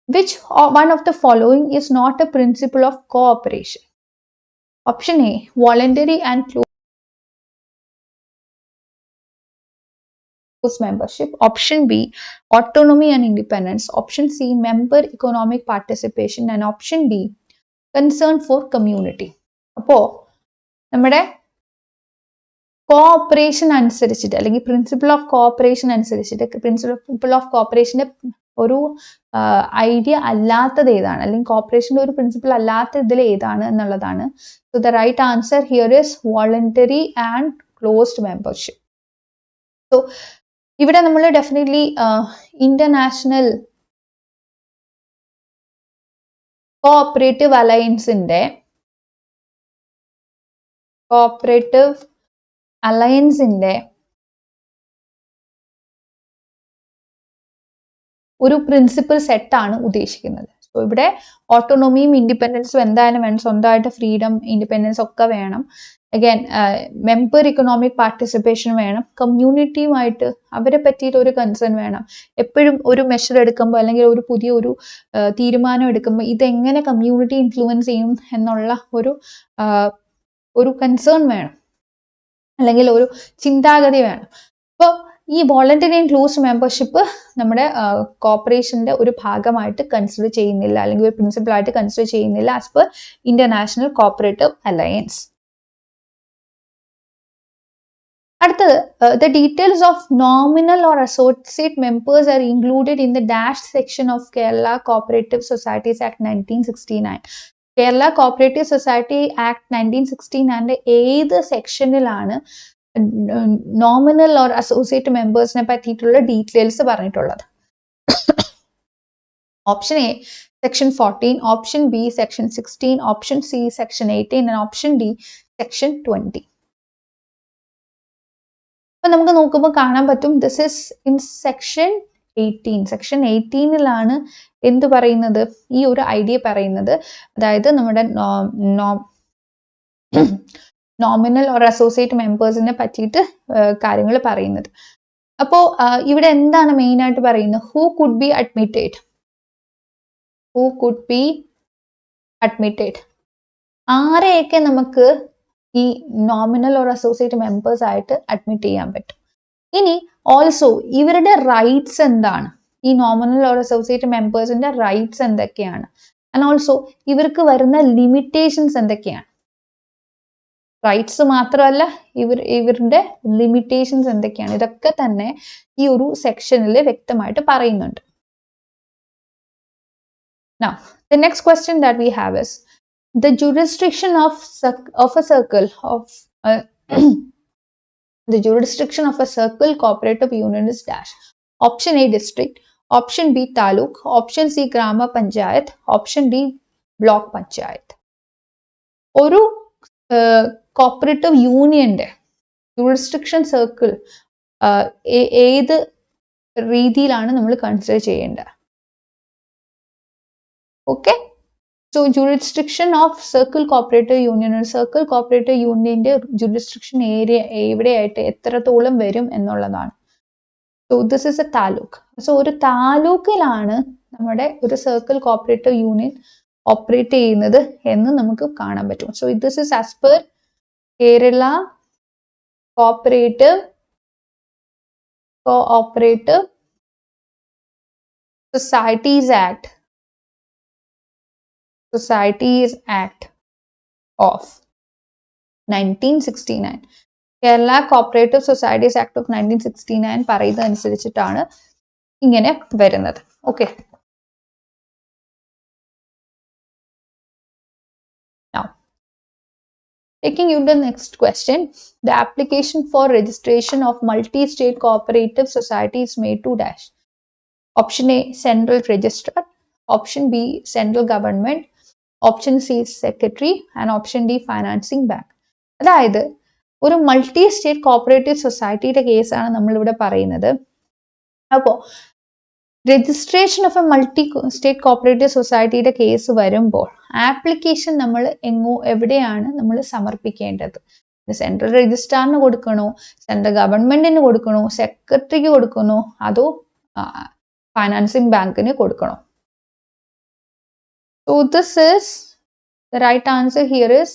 Speaker 1: which one of the following is not a principle of cooperation? Option A, voluntary and close membership. Option B, autonomy and independence. Option C, member economic participation. And option D, concern for community. അപ്പോൾ നമ്മുടെ കോഓപ്പറേഷൻ അനുസരിച്ചിട്ട്, അല്ലെങ്കിൽ പ്രിൻസിപ്പിൾ ഓഫ് കോഓപ്പറേഷൻ അനുസരിച്ചിട്ട്, പ്രിൻസിപ്പിൾ ഓഫ് കോഓപ്പറേഷന്റെ ഒരു ഐഡിയ അല്ലാത്തത് ഏതാണ്, അല്ലെങ്കിൽ കോപ്പറേഷന്റെ ഒരു പ്രിൻസിപ്പിൾ അല്ലാത്ത ഇതിൽ ഏതാണ് എന്നുള്ളതാണ്. So the right answer here is voluntary and closed membership. So ഇവിടെ നമ്മൾ ഡെഫിനറ്റ്ലി ഇന്റർനാഷണൽ കോഓപ്പറേറ്റീവ് അലയൻസിന്റെ ഒരു പ്രിൻസിപ്പിൾ സെറ്റാണ് ഉദ്ദേശിക്കുന്നത്. സോ ഇവിടെ ഓട്ടോണമിയും ഇൻഡിപെൻഡൻസും എന്തായാലും വേണം, സ്വന്തമായിട്ട് ഫ്രീഡം ഇൻഡിപെൻഡൻസ് ഒക്കെ വേണം. അഗൈൻ മെമ്പർ ഇക്കണോമിക് പാർട്ടിസിപ്പേഷൻ വേണം, കമ്മ്യൂണിറ്റിയുമായിട്ട് അവരെ പറ്റിയിട്ട് ഒരു കൺസേൺ വേണം. എപ്പോഴും ഒരു മെഷർ എടുക്കുമ്പോൾ അല്ലെങ്കിൽ ഒരു പുതിയ ഒരു തീരുമാനം എടുക്കുമ്പോൾ ഇതെങ്ങനെ കമ്മ്യൂണിറ്റി ഇൻഫ്ലുവൻസ് ചെയ്യും എന്നുള്ള ഒരു കൺസേൺ വേണം, അല്ലെങ്കിൽ ഒരു ചിന്താഗതി വേണം. അപ്പോൾ ഈ വോളണ്ടറി ആൻഡ് ക്ലോസ് മെമ്പർഷിപ്പ് നമ്മുടെ കോർപ്പറേഷന്റെ ഒരു ഭാഗമായിട്ട് കൺസിഡർ ചെയ്യുന്നില്ല, അല്ലെങ്കിൽ ഒരു പ്രിൻസിപ്പിൾ ആയിട്ട് കൺസിഡർ ചെയ്യുന്നില്ല as per international corporative alliance. അടുത്തത്, the details of nominal or associate members are included in the dash section of Kerala Cooperative Societies Act 1969. Kerala cooperative society act 1969 ഏത് സെക്ഷനിലാണ് നോമിനൽ ഓർ അസോസിയേറ്റ് മെമ്പേഴ്സിനെ പറ്റിയിട്ടുള്ള ഡീറ്റെയിൽസ് പറഞ്ഞിട്ടുള്ളത്? Option A section 14, option B section 16, option C section 18 and option D section 20. അപ്പൊ നമുക്ക് നോക്കുമ്പോൾ കാണാൻ പറ്റും, this is in section 18. Section 18ലാണ് എന്ത് പറയുന്നത്? ഈ ഒരു ഐഡിയ പറയുന്നത്, അതായത് നമ്മുടെ നോമിനൽ ഓർ അസോസിയേറ്റ് മെമ്പേഴ്സിനെ പറ്റിയിട്ട് കാര്യങ്ങൾ പറയുന്നത്. അപ്പോൾ ഇവിടെ എന്താണ് മെയിൻ ആയിട്ട് പറയുന്നത്? Who could be admitted, who could be admitted, ആരെയൊക്കെ നമുക്ക് ഈ നോമിനൽ ഓർ അസോസിയേറ്റ് മെമ്പേഴ്സ് ആയിട്ട് അഡ്മിറ്റ് ചെയ്യാൻ പറ്റും. ഇനി ഓൾസോ ഇവരുടെ റൈറ്റ്സ് എന്താണ്, ഈ നോമിനൽ ഓർ അസോസിയേറ്റ് മെമ്പേഴ്സിന്റെ റൈറ്റ്സ് എന്തൊക്കെയാണ്, ആൻഡ് ഓൾസോ ഇവർക്ക് വരുന്ന ലിമിറ്റേഷൻസ് എന്തൊക്കെയാണ്. റൈറ്റ്സ് മാത്രമല്ല, ഇവരുടെ ലിമിറ്റേഷൻസ് എന്തൊക്കെയാണ്, ഇതൊക്കെ തന്നെ ഈ ഒരു സെക്ഷനിൽ വ്യക്തമായിട്ട് പറയുന്നുണ്ട്. Now, the next question that we have is, the jurisdiction of a circle of the jurisdiction of a circle cooperative union is dash. Option A district, option B taluk, option C grama panchayat, option D block panchayat. ഒരു കോപ്പറേറ്റീവ് യൂണിയന്റെ ജൂറിസ്ഡിക്ഷൻ സർക്കിൾ ഏത് രീതിയിലാണ് നമ്മൾ കൺസിഡർ ചെയ്യേണ്ടത്? Okay, so jurisdiction of circle cooperative union, circle cooperative യൂണിയന്റെ ജൂറിസ്ഡിക്ഷൻ ഏരിയ എവിടെയായിട്ട് എത്രത്തോളം വരും എന്നുള്ളതാണ്. So this is A taluk. So ഒരു താലൂക്കിലാണ് നമ്മുടെ ഒരു സർക്കിൾ കോപ്പറേറ്റീവ് യൂണിയൻ ഓപ്പറേറ്റ് ചെയ്യുന്നത് എന്ന് നമുക്ക് കാണാൻ പറ്റും. So this is as per Kerala cooperative societies act of 1969. Kerala cooperative societies act of 1969 പറയുന്നത് അനുസരിച്ചിട്ടാണ് ഇങ്ങനെ വരുന്നത്. Okay, now taking you to the next question, the application for registration of multi-state cooperative society is made to dash. Option A central registrar, option B central government, option C secretary and option D financing bank. അതായത് ഒരു മൾട്ടി സ്റ്റേറ്റ് കോപ്പറേറ്റീവ് സൊസൈറ്റിയുടെ കേസാണ് നമ്മളിവിടെ പറയുന്നത്. അപ്പോൾ registration of A multi state cooperative സൊസൈറ്റിയുടെ കേസ് വരുമ്പോൾ ആപ്ലിക്കേഷൻ നമ്മൾ എവിടെയാണ് നമ്മൾ സമർപ്പിക്കേണ്ടത്? സെൻട്രൽ രജിസ്ട്രാറിന് കൊടുക്കണോ, സെൻട്രൽ ഗവൺമെന്റിന് കൊടുക്കണോ, സെക്രട്ടറിക്ക് കൊടുക്കണോ, അതോ ഫൈനാൻസിങ് ബാങ്കിന് കൊടുക്കണോ? So this is the right answer here is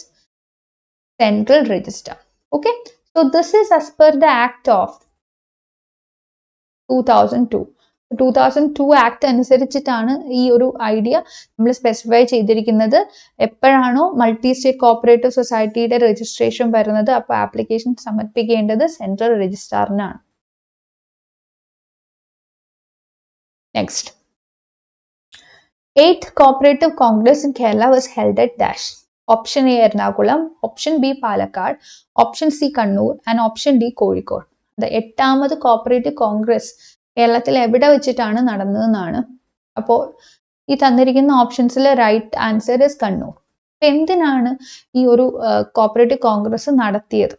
Speaker 1: central register. Okay, so this is as per the act of 2002. 2002 act അനുസരിച്ചിട്ടാണ് ഈ ഒരു ഐഡിയ നമ്മൾ സ്പെസിഫൈ ചെയ്തിരിക്കുന്നത്. എപ്പോഴാണോ മൾട്ടി സ്റ്റേറ്റ് കോപ്പറേറ്റീവ് സൊസൈറ്റിയുടെ രജിസ്ട്രേഷൻ വരുന്നത്, അപ്പോൾ ആപ്ലിക്കേഷൻ സമർപ്പിക്കേണ്ടത് സെൻട്രൽ രജിസ്ട്രാറിനാണ്. Next, 8th Cooperative Congress in Kerala was held at dash. Option A Ernakulam, option B Palakkad, option C Kannur and option D Kozhikode. The 8th Cooperative Congress കേരളത്തിൽ എവിടെ വെച്ചിട്ടാണ് നടന്നതെന്നാണ്. അപ്പോൾ ഈ തന്നിരിക്കുന്ന ഓപ്ഷൻസിൽ റൈറ്റ് ആൻസർ ഇസ് കണ്ണൂർ. എന്തിനാണ് ഈ ഒരു കോപ്പറേറ്റീവ് കോൺഗ്രസ് നടത്തിയത്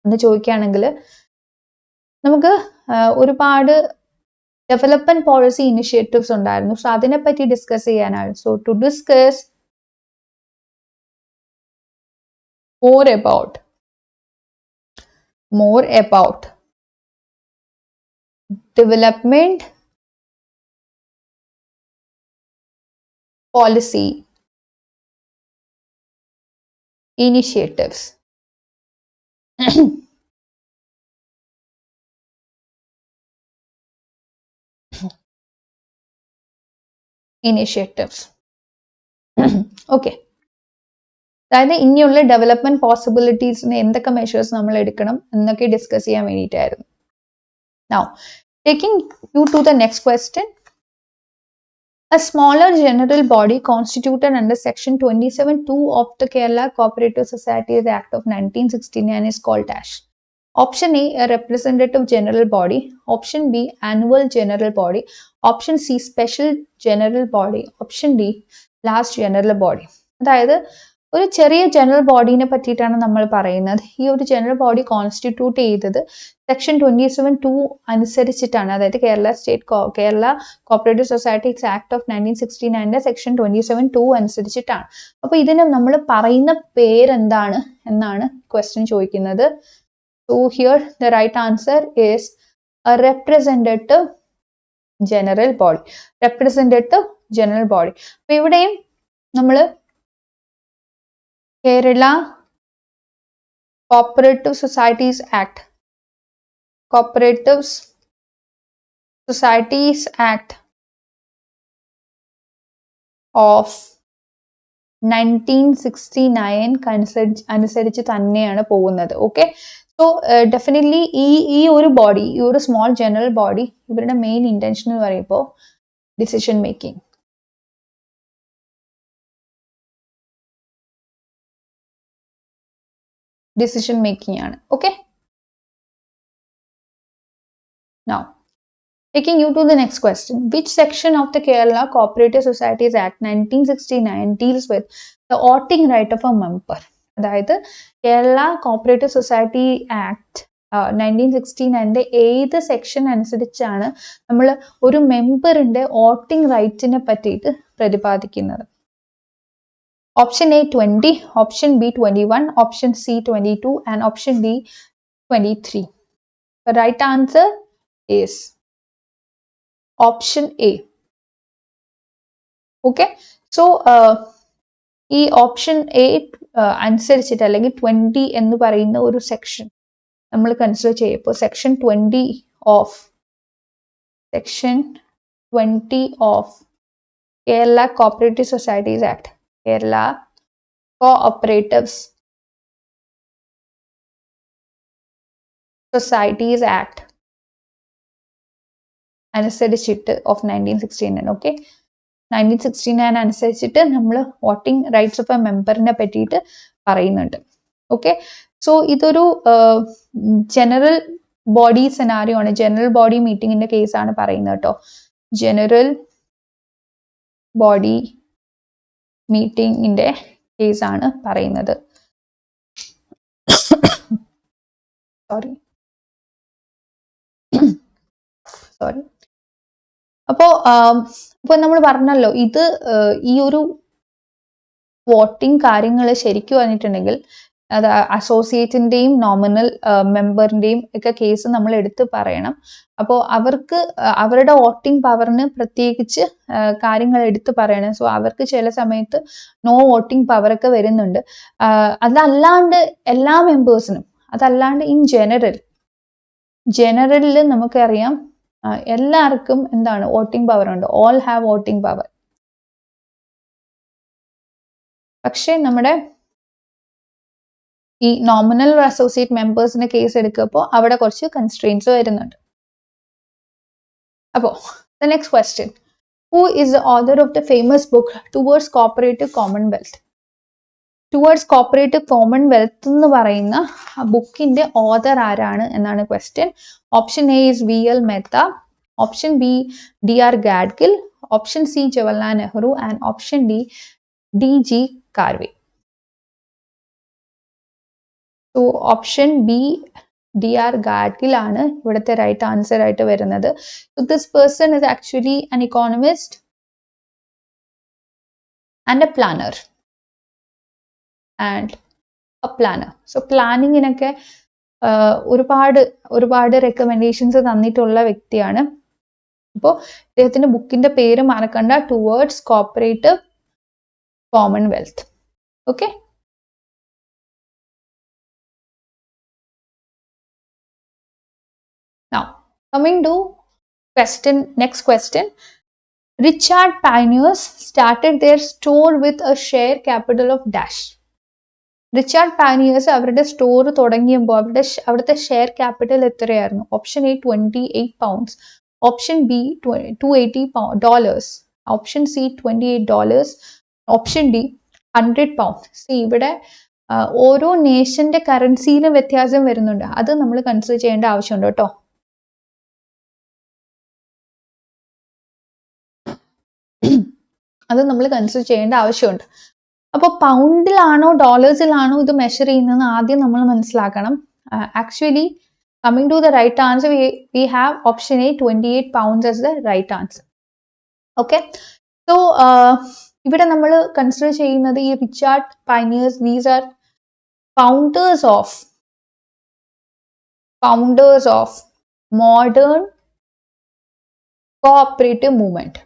Speaker 1: എന്ന് ചോദിക്കുകയാണെങ്കിൽ, നമുക്ക് ഒരുപാട് ഡെവലപ്മെന്റ് പോളിസി ഇനിഷ്യേറ്റീവ്സ് ഉണ്ടായിരുന്നു. സോ അതിനെപ്പറ്റി ഡിസ്കസ് ചെയ്യാനാണ്. So to discuss more about development policy initiatives. Okay. അതായത് ഇനിയുള്ള ഡെവലപ്മെന്റ് പോസിബിലിറ്റീസിന് എന്തൊക്കെ മെഷേഴ്സ് നമ്മൾ എടുക്കണം എന്നൊക്കെ ഡിസ്കസ് ചെയ്യാൻ വേണ്ടിയിട്ടായിരുന്നു. Now, taking you to the next question. A smaller general body constituted under Section 27(2) of the Kerala Cooperative Societies Act of 1969 is called dash. Option A, a representative general body. Option B, annual general body. Option C, special general body. Option D, last general body. അതായത് ഒരു ചെറിയ ജനറൽ ബോഡീനെ പറ്റിയിട്ടാണ് നമ്മൾ പറയുന്നത്. ഈ ഒരു ജനറൽ ബോഡി കോൺസ്റ്റിറ്റ്യൂട്ട് ചെയ്തത് സെക്ഷൻ 27(2) അനുസരിച്ചിട്ടാണ്. അതായത് Kerala cooperative societies act of 1969 section 27(2) അനുസരിച്ചിട്ടാണ്. അപ്പൊ ഇതിന് നമ്മൾ പറയുന്ന പേരെന്താണ് എന്നാണ് ക്വസ്റ്റ്യൻ ചോദിക്കുന്നത്. So here the right answer is a representative general body. Representative general body. അപ്പൊ ഇവിടെയും നമ്മൾ Kerala cooperative societies act of 1969 അനുസരിച്ച് തന്നെയാണ് പോകുന്നത്. ഓക്കെ, സോ ഡെഫിനറ്റ്ലി ഈ ഒരു ബോഡി, ഈ ഒരു സ്മോൾ ജനറൽ ബോഡി, ഇവരുടെ മെയിൻ ഇന്റൻഷൻ എന്ന് പറയുമ്പോൾ ഡിസിഷൻ മേക്കിംഗ്. ആണ്. Okay, now taking you to the next question. Which section of the Kerala Cooperative Societies Act 1969 deals with the voting right of a member? അതായത് കേരള കോപ്പറേറ്റീവ് സൊസൈറ്റി ആക്ട് 1969 ഏത് സെക്ഷൻ അനുസരിച്ചാണ് നമ്മൾ ഒരു മെമ്പറിന്റെ വോട്ടിംഗ് റൈറ്റിനെ പറ്റിയിട്ട് പ്രതിപാദിക്കുന്നത്? Option A 20, option B 21, option C 22 and option D 23. The right answer is option A. Okay, so ഈ ഓപ്ഷൻ എ അനുസരിച്ചിട്ട് അല്ലെങ്കിൽ 20 എന്ന് പറയുന്ന ഒരു സെക്ഷൻ നമ്മൾ കൺസിഡർ ചെയ്യുമ്പോൾ section 20 of Kerala cooperative societies act, Kerala cooperatives societies act അനുസരിച്ചിട്ട് ഓഫ് 1969. ഓക്കെ, 1969 അനുസരിച്ചിട്ട് നമ്മൾ വോട്ടിംഗ് റൈറ്റ്സ് ഓഫ് എ മെമ്പറിനെ പറ്റിയിട്ട് പറയുന്നുണ്ട്. ഓക്കെ, സോ ഇതൊരു ജനറൽ ബോഡി സെനാരിയോ ആണ്. ജനറൽ ബോഡി മീറ്റിംഗിന്റെ കേസാണ് പറയുന്നത് കേട്ടോ. ജനറൽ ബോഡി മീറ്റിംഗിന്റെ കേസാണ് പറയുന്നത്. സോറി. അപ്പോ നമ്മൾ പറഞ്ഞല്ലോ, ഇത് ഈ ഒരു വോട്ടിംഗ് കാര്യങ്ങൾ ശരിക്കും പറഞ്ഞിട്ടുണ്ടെങ്കിൽ അത് അസോസിയേറ്റിന്റെയും നോമിനൽ മെമ്പറിന്റെയും ഒക്കെ കേസ് നമ്മൾ എടുത്ത് പറയണം. അപ്പോൾ അവർക്ക് അവരുടെ വോട്ടിംഗ് പവറിന് പ്രത്യേകിച്ച് കാര്യങ്ങൾ എടുത്ത് പറയണം. സോ അവർക്ക് ചില സമയത്ത് നോ വോട്ടിംഗ് പവറൊക്കെ വരുന്നുണ്ട്. അതല്ലാണ്ട് എല്ലാ മെമ്പേഴ്സിനും, അതല്ലാണ്ട് ഇൻ ജനറലിൽ നമുക്കറിയാം എല്ലാവർക്കും എന്താണ് വോട്ടിംഗ് പവർ ഉണ്ട്. All have voting power. പക്ഷെ നമ്മുടെ ഈ നോമിനൽ അസോസിയേറ്റ് മെമ്പേഴ്സിന്റെ കേസ് എടുക്കുമ്പോൾ അവിടെ കുറച്ച് കൺസ്ട്രെയിൻസ് വരുന്നുണ്ട്. അപ്പോൾ the next question, who is the author of the famous book towards cooperative Commonwealth? Towards cooperative Commonwealth എന്ന് പറയുന്ന ബുക്കിന്റെ ഓഥർ ആരാണ് എന്നാണ് question. Option A is VL Mehta, option B DR Gadgil, option C Jawaharlal Nehru and option D DG Karve. So option B DR Gadgil ആണ് ഇവിടുത്തെ റൈറ്റ് ആൻസർ ആയിട്ട് വരുന്നത്. So this person is actually an economist and a planner. So പ്ലാനിങ്ങിനൊക്കെ ഒരുപാട് റെക്കമെൻഡേഷൻസ് തന്നിട്ടുള്ള വ്യക്തിയാണ്. അപ്പോൾ ഇദ്ദേഹത്തിന്റെ ബുക്കിന്റെ പേര് മറക്കണ്ട, towards cooperative Commonwealth. Okay, now coming to next question. Richard Pioneers started their store with a share capital of dash. Richard pioneers അവരുടെ സ്റ്റോർ തുടങ്ങിയപ്പോൾ അവിടുത്തെ ഷെയർ ക്യാപിറ്റൽ എത്രയായിരുന്നു? Option A £28, option B $280, option C $28, option D £100. ഇവിടെ ഓരോ നേഷന്റെ കറൻസിയിലും വ്യത്യാസം വരുന്നുണ്ട്. അത് നമ്മൾ കൺസിഡർ ചെയ്യേണ്ട ആവശ്യമുണ്ട് കേട്ടോ. അത് നമ്മൾ കൺസിഡർ ചെയ്യേണ്ട ആവശ്യമുണ്ട്. അപ്പോൾ പൗണ്ടിലാണോ ഡോളേഴ്സിലാണോ ഇത് മെഷർ ചെയ്യുന്നതെന്ന് ആദ്യം നമ്മൾ മനസ്സിലാക്കണം. Actually coming to the right answer, we have option A £28 as the right answer. Okay, so ഇവിടെ നമ്മൾ കൺസിഡർ ചെയ്യുന്നത് ഈ Richard pioneers, these are founders of modern cooperative movement.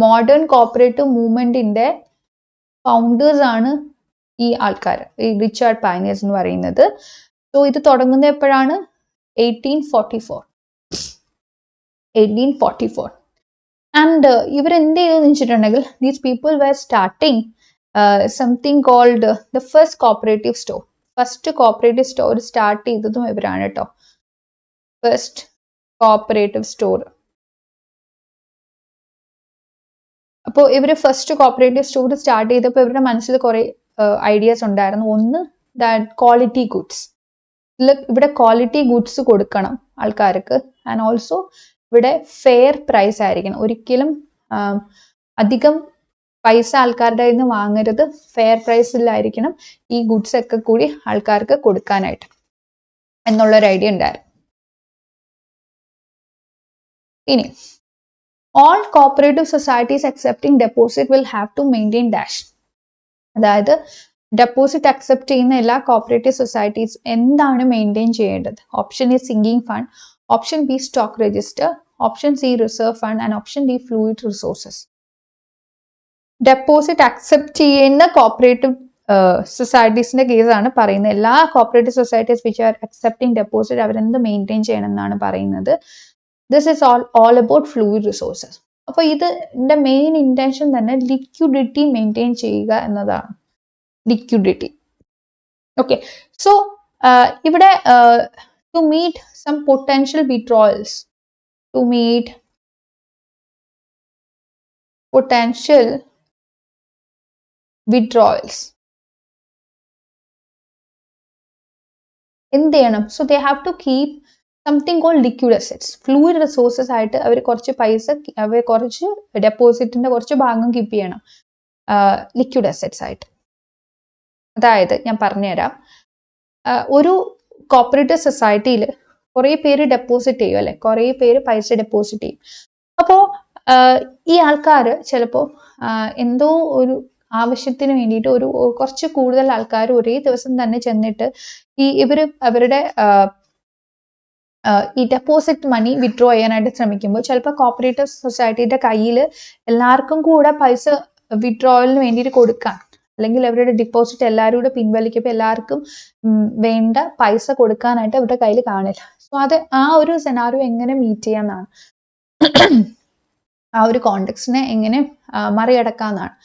Speaker 1: Modern cooperative മൂവ്മെന്റിന്റെ ഫൗണ്ടേഴ്സ് ആണ് ഈ ആൾക്കാർ, ഈ റിച്ചാർഡ് പൈനിയേഴ്സ് എന്ന് പറയുന്നത്. സോ ഇത് തുടങ്ങുന്നത് എപ്പോഴാണ്? 1844. ആൻഡ് ഇവരെന്ത് ചെയ്തെന്ന് വെച്ചിട്ടുണ്ടെങ്കിൽ, these people were starting something called the first cooperative store. First cooperative store start ചെയ്തതും ഇവരാണ് കേട്ടോ. First cooperative store. അപ്പോൾ ഇവർ ഫസ്റ്റ് കോഓപ്പറേറ്റീവ് സ്റ്റോർ സ്റ്റാർട്ട് ചെയ്തപ്പോൾ ഇവരുടെ മനസ്സിൽ കുറേ ഐഡിയാസ് ഉണ്ടായിരുന്നു. ഒന്ന്, ക്വാളിറ്റി ഗുഡ്സ്. ഇവിടെ ക്വാളിറ്റി ഗുഡ്സ് കൊടുക്കണം ആൾക്കാർക്ക്. ആൻഡ് ഓൾസോ ഇവിടെ ഫെയർ പ്രൈസ് ആയിരിക്കണം. ഒരിക്കലും അധികം പൈസ ആൾക്കാരുടെ കയ്യിൽ നിന്ന് വാങ്ങരുത്. ഫെയർ പ്രൈസിലായിരിക്കണം ഈ ഗുഡ്സ് ഒക്കെ കൂടി ആൾക്കാർക്ക് കൊടുക്കാനായിട്ട് എന്നുള്ളൊരു ഐഡിയ ഉണ്ടായിരുന്നു. ഇനി all cooperative societies accepting deposit will have to maintain dash. അതായത് ഡെപ്പോസിറ്റ് അക്സെപ്റ്റ് ചെയ്യുന്ന എല്ലാ കോപ്പറേറ്റീവ് സൊസൈറ്റീസ് എന്താണ് മെയിൻറ്റെയിൻ ചെയ്യേണ്ടത്? Option A sinking fund, option B stock register, option C reserve fund and option D fluid resources. Deposit accept ചെയ്യുന്ന കോപ്പറേറ്റീവ് സൊസൈറ്റീസിന്റെ കേസാണ് പറയുന്നത്. എല്ലാ cooperative societies which are accepting deposit അവരെന്ത് മെയിൻറ്റെയിൻ ചെയ്യണം എന്നാണ് പറയുന്നത്. This is all about fluid resources. അപ്പോൾ ഇതിന്റെ മെയിൻ ഇന്റൻഷൻ തന്നെ ലിക്വിഡിറ്റി മെയിൻറ്റെയിൻ ചെയ്യുക എന്നതാണ്. ലിക്വിഡിറ്റി. ഓക്കെ, സോ ഇവിടെ to meet some potential withdrawals, എന്ത് ചെയ്യണം? So they have to keep something called liquid assets. Fluid resources ആയിട്ട് അവർ കുറച്ച് പൈസ, അവർ കുറച്ച് ഡെപ്പോസിറ്റിന്റെ കുറച്ച് ഭാഗം കീപ്പ് ചെയ്യണം ലിക്വിഡ് അസെറ്റ്സ് ആയിട്ട്. അതായത് ഞാൻ പറഞ്ഞുതരാം, ഒരു കോപ്പറേറ്റീവ് സൊസൈറ്റിയിൽ കുറേ പേര് ഡെപ്പോസിറ്റ് ചെയ്യും അല്ലെ, കുറേ പേര് പൈസ ഡെപ്പോസിറ്റ് ചെയ്യും. അപ്പോൾ ഈ ആൾക്കാർ ചിലപ്പോൾ എന്തോ ഒരു ആവശ്യത്തിന് വേണ്ടിയിട്ട് കുറച്ച് കൂടുതൽ ആൾക്കാർ ഒരേ ദിവസം തന്നെ ചെന്നിട്ട് അവരുടെ ഈ ഡെപ്പോസിറ്റ് മണി വിഡ്രോ ചെയ്യാനായിട്ട് ശ്രമിക്കുമ്പോൾ ചിലപ്പോൾ കോപ്പറേറ്റീവ് സൊസൈറ്റിയുടെ കയ്യിൽ എല്ലാവർക്കും കൂടെ പൈസ വിഡ്രോവലിന് വേണ്ടിയിട്ട് കൊടുക്കാൻ, അല്ലെങ്കിൽ അവരുടെ ഡെപ്പോസിറ്റ് എല്ലാവരും കൂടെ പിൻവലിക്കുമ്പോൾ എല്ലാവർക്കും വേണ്ട പൈസ കൊടുക്കാനായിട്ട് അവരുടെ കയ്യിൽ കാണില്ല. സോ ആ ഒരു സെനാറിയോ എങ്ങനെ മീറ്റ് ചെയ്യാന്നാണ്, ആ ഒരു കോണ്ടെക്സ്റ്റിനെ എങ്ങനെ മറികടക്കാന്നാണ്.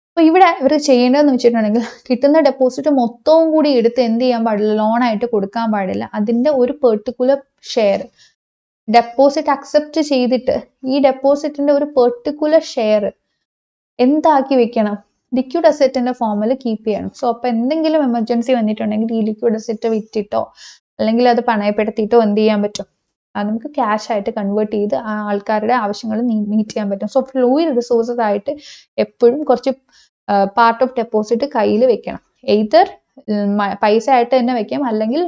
Speaker 1: അപ്പോൾ ഇവിടെ ഇവർ ചെയ്യേണ്ടതെന്ന് വെച്ചിട്ടുണ്ടെങ്കിൽ, കിട്ടുന്ന ഡെപ്പോസിറ്റ് മൊത്തവും കൂടി എടുത്ത് എന്ത് ചെയ്യാൻ പാടില്ല? ലോണായിട്ട് കൊടുക്കാൻ പാടില്ല. അതിൻ്റെ ഒരു പെർട്ടിക്കുലർ ഷെയർ ഡെപ്പോസിറ്റ് അക്സെപ്റ്റ് ചെയ്തിട്ട് ഈ ഡെപ്പോസിറ്റിന്റെ ഒരു പെർട്ടിക്കുലർ ഷെയർ എന്താക്കി വെക്കണം? ലിക്വിഡ് അസെറ്റിന്റെ ഫോമിൽ കീപ്പ് ചെയ്യണം. സോ അപ്പോൾ എന്തെങ്കിലും എമർജൻസി വന്നിട്ടുണ്ടെങ്കിൽ ഈ ലിക്വിഡ് അസെറ്റ് വിറ്റിട്ടോ അല്ലെങ്കിൽ അത് പണയപ്പെടുത്തിയിട്ടോ എന്ത് ചെയ്യാൻ പറ്റും? നമുക്ക് ക്യാഷ് ആയിട്ട് കൺവേർട്ട് ചെയ്ത് ആ ആൾക്കാരുടെ ആവശ്യങ്ങൾ മീറ്റ് ചെയ്യാൻ പറ്റും. സോ ഫ്ലൂയിഡ് റിസോഴ്സസ് ആയിട്ട് എപ്പോഴും കുറച്ച് പാർട്ട് ഓഫ് ഡെപ്പോസിറ്റ് കയ്യിൽ വെക്കണം. എയ്തർ പൈസ ആയിട്ട് തന്നെ വെക്കാം, അല്ലെങ്കിൽ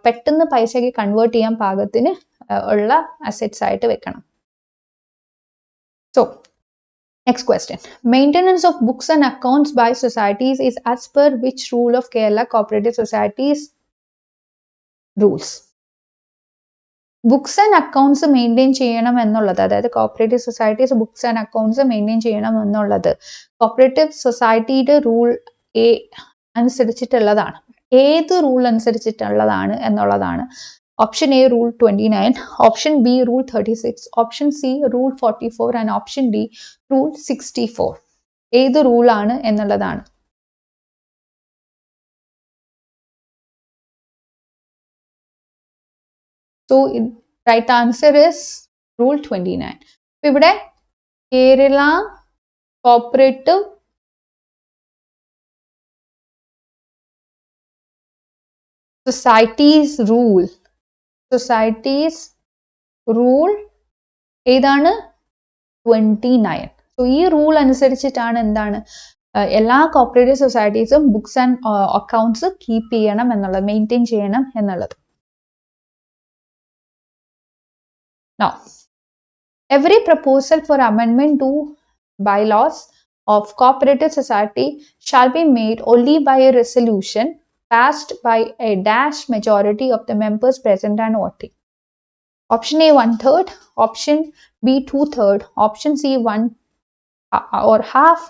Speaker 1: പെട്ടെന്ന് പൈസയ്ക്ക് കൺവേർട്ട് ചെയ്യാൻ പാകത്തിന് ഉള്ള അസറ്റ്സ് ആയിട്ട് വെക്കണം. So next question. Maintenance of books and accounts by societies is as per which rule of Kerala Cooperative Societies rules? Books and accounts maintain ചെയ്യണം എന്നുള്ളത്, അതായത് cooperative societies books and accounts maintain ചെയ്യണം എന്നുള്ളത് കോപ്പറേറ്റീവ് സൊസൈറ്റിയുടെ റൂൾ എ അനുസരിച്ചിട്ടുള്ളതാണ്. ഏത് റൂൾ അനുസരിച്ചിട്ടുള്ളതാണ് എന്നുള്ളതാണ്. Option A rule 29, option B rule 36, option C rule 44 and option D rule 64. ഏത് റൂളാണ് എന്നുള്ളതാണ്. So right answer is rule 29. അപ്പോൾ ഇവിടെ കേരള കോപ്പറേറ്റീവ് സൊസൈറ്റീസ് റൂൾ ഏതാണ്? 29. സോ ഈ റൂൾ അനുസരിച്ചിട്ടാണ് എന്താണ് എല്ലാ കോപ്പറേറ്റീവ് സൊസൈറ്റീസും ബുക്സ് ആൻഡ് അക്കൗണ്ട്സ് കീപ്പ് ചെയ്യണം എന്നുള്ളത്, മെയിൻറ്റെയിൻ ചെയ്യണം എന്നുള്ളത്. Now, every proposal for amendment to bylaws of cooperative society shall be made only by a resolution passed by a dash majority of the members present and voting. Option A 1/3, option B 2/3, option C 1 or half,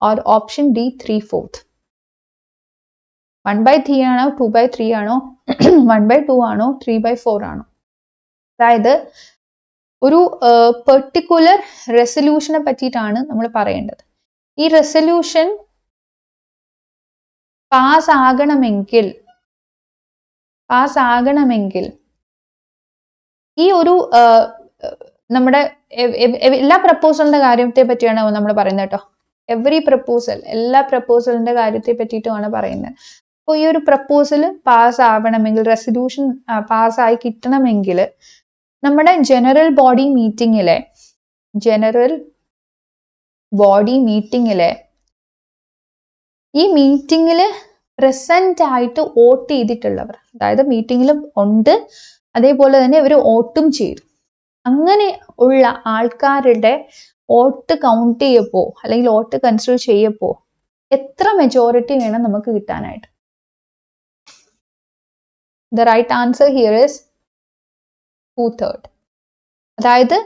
Speaker 1: or option D 3/4. 1/3 ആണോ 2/3 ആണോ 1/2 ആണോ 3/4 ആണോ? അതായത് ഒരു പെർട്ടിക്കുലർ റെസൊല്യൂഷനെ പറ്റിയിട്ടാണ് നമ്മൾ പറയേണ്ടത്. ഈ റെസൊല്യൂഷൻ പാസ് ആകണമെങ്കിൽ ഈ ഒരു നമ്മുടെ എല്ലാ പ്രപ്പോസലിന്റെ കാര്യത്തെ പറ്റിയാണ് നമ്മൾ പറയുന്നത് കേട്ടോ. എല്ലാ പ്രപ്പോസലിന്റെ കാര്യത്തെ പറ്റിയിട്ടുമാണ് പറയുന്നത്. അപ്പോൾ ഈ ഒരു പ്രപ്പോസൽ പാസ് ആവണമെങ്കിൽ, റെസൊല്യൂഷൻ പാസ്സായി കിട്ടണമെങ്കിൽ നമ്മുടെ ജനറൽ ബോഡി മീറ്റിങ്ങിലെ ഈ മീറ്റിങ്ങിൽ പ്രസന്റ് ആയിട്ട് വോട്ട് ചെയ്തിട്ടുള്ളവർ, അതായത് മീറ്റിങ്ങിൽ ഉണ്ട്, അതേപോലെ തന്നെ ഇവർ വോട്ടും ചെയ്തു, അങ്ങനെ ഉള്ള ആൾക്കാരുടെ വോട്ട് കൗണ്ട് ചെയ്യപ്പോ അല്ലെങ്കിൽ വോട്ട് കൺസിഡർ ചെയ്യപ്പോ എത്ര മെജോറിറ്റി വേണം നമുക്ക് കിട്ടാനായിട്ട്? The right answer here is 2/3. അതായത്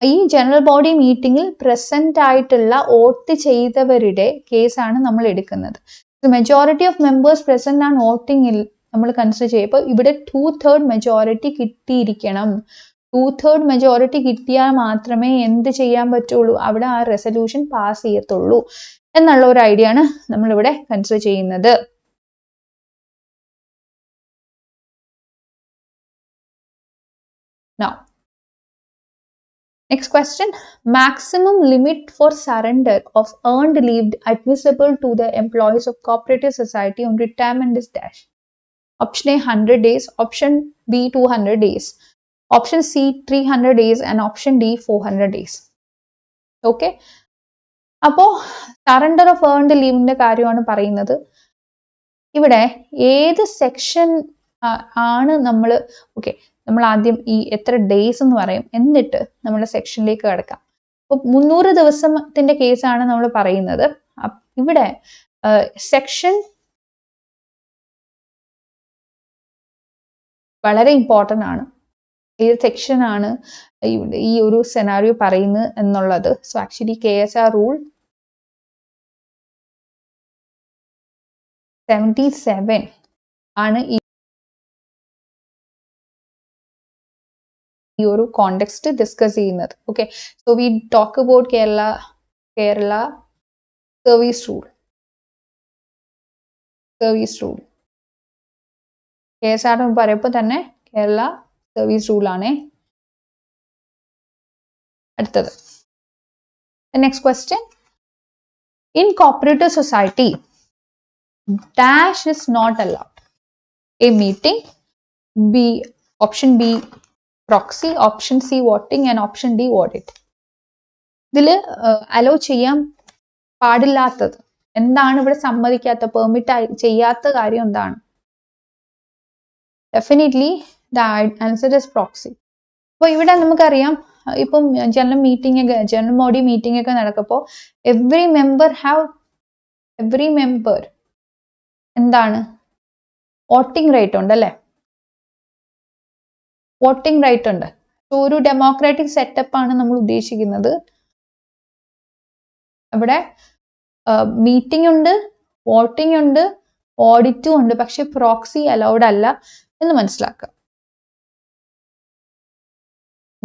Speaker 1: ഈ ജനറൽ ബോഡി മീറ്റിംഗിൽ പ്രസന്റ് ആയിട്ടുള്ള വോട്ട് ചെയ്തവരുടെ കേസാണ് നമ്മൾ എടുക്കുന്നത്. Majority of members present and വോട്ടിങ്ങിൽ നമ്മൾ കൺസിഡർ ചെയ്യുമ്പോൾ ഇവിടെ 2/3 മെജോറിറ്റി കിട്ടിയിരിക്കണം. 2/3 മെജോറിറ്റി കിട്ടിയാൽ മാത്രമേ എന്ത് ചെയ്യാൻ പറ്റുള്ളൂ? അവിടെ ആ റെസൊല്യൂഷൻ പാസ് ചെയ്യത്തുള്ളൂ എന്നുള്ള ഒരു ഐഡിയ ആണ് നമ്മളിവിടെ കൺസിഡർ ചെയ്യുന്നത്. Now, next question. Maximum limit for surrender of earned leave admissible to the employees of cooperative society on retirement is dash. Option A 100 days, option B 200 days, option C 300 days and option D 400 days. Okay. അപ്പോൾ സറണ്ടർ ഓഫ് ഏൺഡ് ലീവിന്റെ കാര്യമാണ് പറയുന്നത്. ഇവിടെ ഏത് സെക്ഷൻ ആണ് നമ്മൾ ആദ്യം ഈ എത്ര ഡേയ്സ് എന്ന് പറയും, എന്നിട്ട് നമ്മൾ സെക്ഷനിലേക്ക് കിടക്കാം. അപ്പോൾ 300 ദിവസത്തിന്റെ കേസാണ് നമ്മൾ പറയുന്നത്. ഇവിടെ സെക്ഷൻ വളരെ ഇമ്പോർട്ടൻ്റ് ആണ്. ഏത് സെക്ഷൻ ആണ് ഈ ഒരു സെനാരിയോ പറയുന്നത് എന്നുള്ളത്. സോ ആക്ച്വലി KSR റൂൾ 77 ആണ് ഈ ഒരു കോണ്ടെക്സ്റ്റ് ഡിസ്കസ് ചെയ്യുന്നത്. Okay, so we talk about Kerala service rule. KSR എന്ന് പറയുമ്പോൾ തന്നെ കേരള സർവീസ് റൂൾ ആണ്. അടുത്തത് next question. In cooperative society dash is not allowed. A meeting, B option B proxy, option C voting and option D audit. ഇതിൽ അലോ ചെയ്യാൻ പാടില്ലാത്തത് എന്താണ് ഇവിടെ സമ്മതിക്കാത്ത, പെർമിറ്റ് ചെയ്യാത്ത കാര്യം എന്താണ്? Definitely the answer is proxy. അപ്പോൾ ഇവിടെ നമുക്കറിയാം, ഇപ്പം ജനറൽ ബോഡി മീറ്റിംഗ് ഒക്കെ നടക്കുമ്പോൾ എവറി മെമ്പർ എന്താണ്, വോട്ടിംഗ് റൈറ്റ് ഉണ്ട് അല്ലേ? വോട്ടിംഗ് റൈറ്റ് ഉണ്ട്. സോ ഒരു ഡെമോക്രാറ്റിക് സെറ്റപ്പ് ആണ് നമ്മൾ ഉദ്ദേശിക്കുന്നത്. അവിടെ മീറ്റിംഗ് ഉണ്ട്, വോട്ടിംഗ് ഉണ്ട്, ഓഡിറ്റും ഉണ്ട്, പക്ഷെ പ്രോക്സി അലൗഡ് അല്ല എന്ന് മനസ്സിലാക്കുക.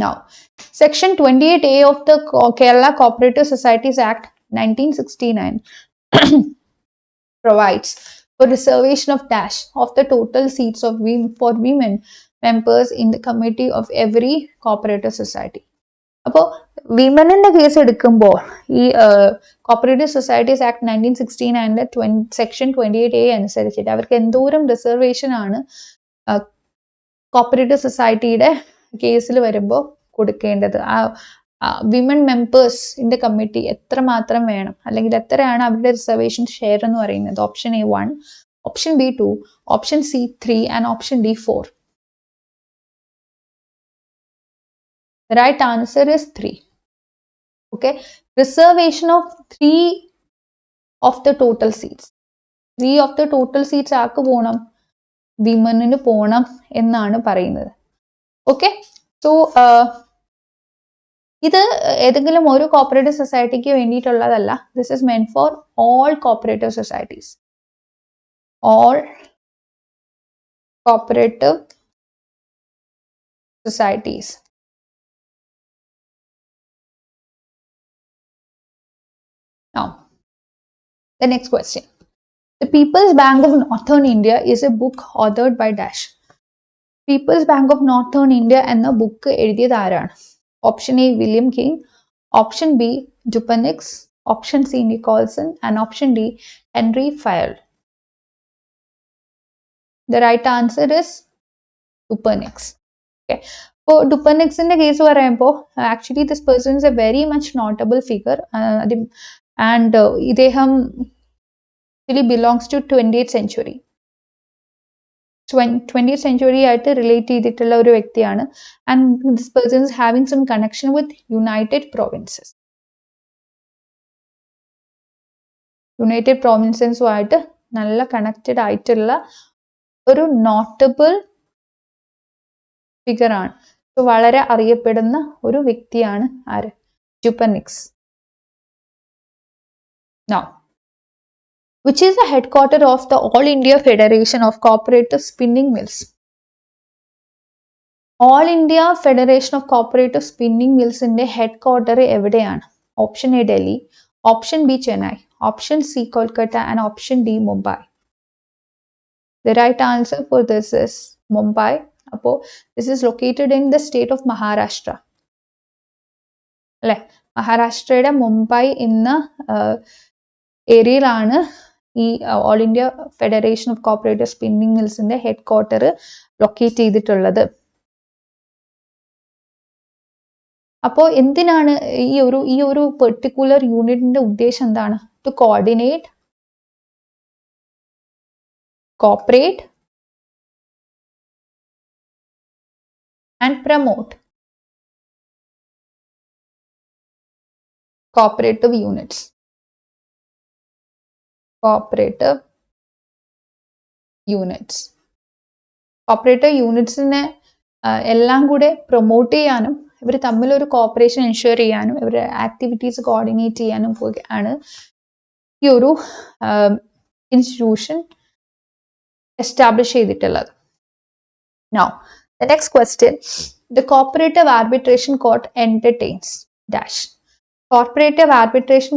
Speaker 1: Now, Section 28A of the Kerala Cooperative Societies Act 1969 provides for reservation of dash of the total seats for women members in the committee of every cooperative society. അപ്പോൾ വിമനിന്റെ കേസ് എടുക്കുമ്പോൾ ഈ cooperative societies act 1969 section 28A അനുസരിച്ചിട്ട് അവർക്ക് എന്തോരം റിസർവേഷൻ ആണ് കോപ്പറേറ്റീവ് സൊസൈറ്റിയുടെ കേസിൽ വരുമ്പോൾ കൊടുക്കേണ്ടത്, women members in the committee എത്രമാത്രം വേണം, അല്ലെങ്കിൽ എത്രയാണ് അവരുടെ റിസർവേഷൻ ഷെയർ എന്ന് പറയുന്നത്? Option A 1, option B 2, option C 3 and option D 4. The right answer is 3. Okay, reservation of 3 of the total seats. 3 of the total seats ആർക്ക് പോകണം? വിമനിന് പോകണം എന്നാണ് പറയുന്നത്. ഓക്കെ, സോ ഇത് ഏതെങ്കിലും ഒരു കോപ്പറേറ്റീവ് സൊസൈറ്റിക്ക് വേണ്ടിയിട്ടുള്ളതല്ല. This is meant for all cooperative societies. All cooperative societies. Now, the next question. The People's Bank of Northern India is a book authored by dash. People's Bank of Northern India എന്ന ബുക്ക് എഴുതിയത് ആരാണ്? Option A William King, option B Dupernex, option C Nicholson and option D Henry Fayol. The right answer is Dupernex. Okay. അപ്പോൾ ഡുപ്പനിക്സിന്റെ കേസ് പറയുമ്പോൾ actually this person is a very much notable figure and ഇദ്ദേഹം belongs to 20th century. 20th century ആയിട്ട് റിലേറ്റ് ചെയ്തിട്ടുള്ള ഒരു വ്യക്തിയാണ്. And this person is having some connection with United Provinces. United പ്രോവിൻസസുമായിട്ട് നല്ല കണക്റ്റഡ് ആയിട്ടുള്ള ഒരു നോട്ടബിൾ ഫിഗർ ആണ്. വളരെ അറിയപ്പെടുന്ന ഒരു വ്യക്തിയാണ് ആര്? ഡുപ്പനിക്സ്. Now, which is the headquarter of the All India Federation of Cooperative Spinning Mills? All India Federation of Cooperative Spinning Mills ന്റെ ഹെഡ്ക്വാർട്ടർ എവിടെയാണ്? Option A Delhi, option B Chennai, option C Kolkata and option D Mumbai. The right answer for this is Mumbai. അപ്പോൾ this is located in the state of Maharashtra. അല്ലെ, മഹാരാഷ്ട്രയുടെ മുംബൈ എന്ന ഏരിയയിലാണ് ഈ All India Federation of Cooperative Spinning മിൽസിന്റെ ഹെഡ്ക്വാർട്ടർ ലൊക്കേറ്റ് ചെയ്തിട്ടുള്ളത്. അപ്പോൾ എന്തിനാണ് ഈ ഒരു പെർട്ടിക്കുലർ യൂണിറ്റിന്റെ ഉദ്ദേശം എന്താണ്? To coordinate, cooperate and promote cooperative units. Cooperative യൂണിറ്റ്സിനെ എല്ലാം കൂടെ പ്രൊമോട്ട് ചെയ്യാനും ഇവർ തമ്മിലൊരു കോപ്പറേഷൻ എൻഷുർ ചെയ്യാനും ഇവരുടെ ആക്ടിവിറ്റീസ് കോർഡിനേറ്റ് ചെയ്യാനും ആണ് ഈ ഒരു ഇൻസ്റ്റിറ്റ്യൂഷൻ എസ്റ്റാബ്ലിഷ് ചെയ്തിട്ടുള്ളത്. Now, the next question. The Cooperative Arbitration Court entertains dash. Corporative arbitration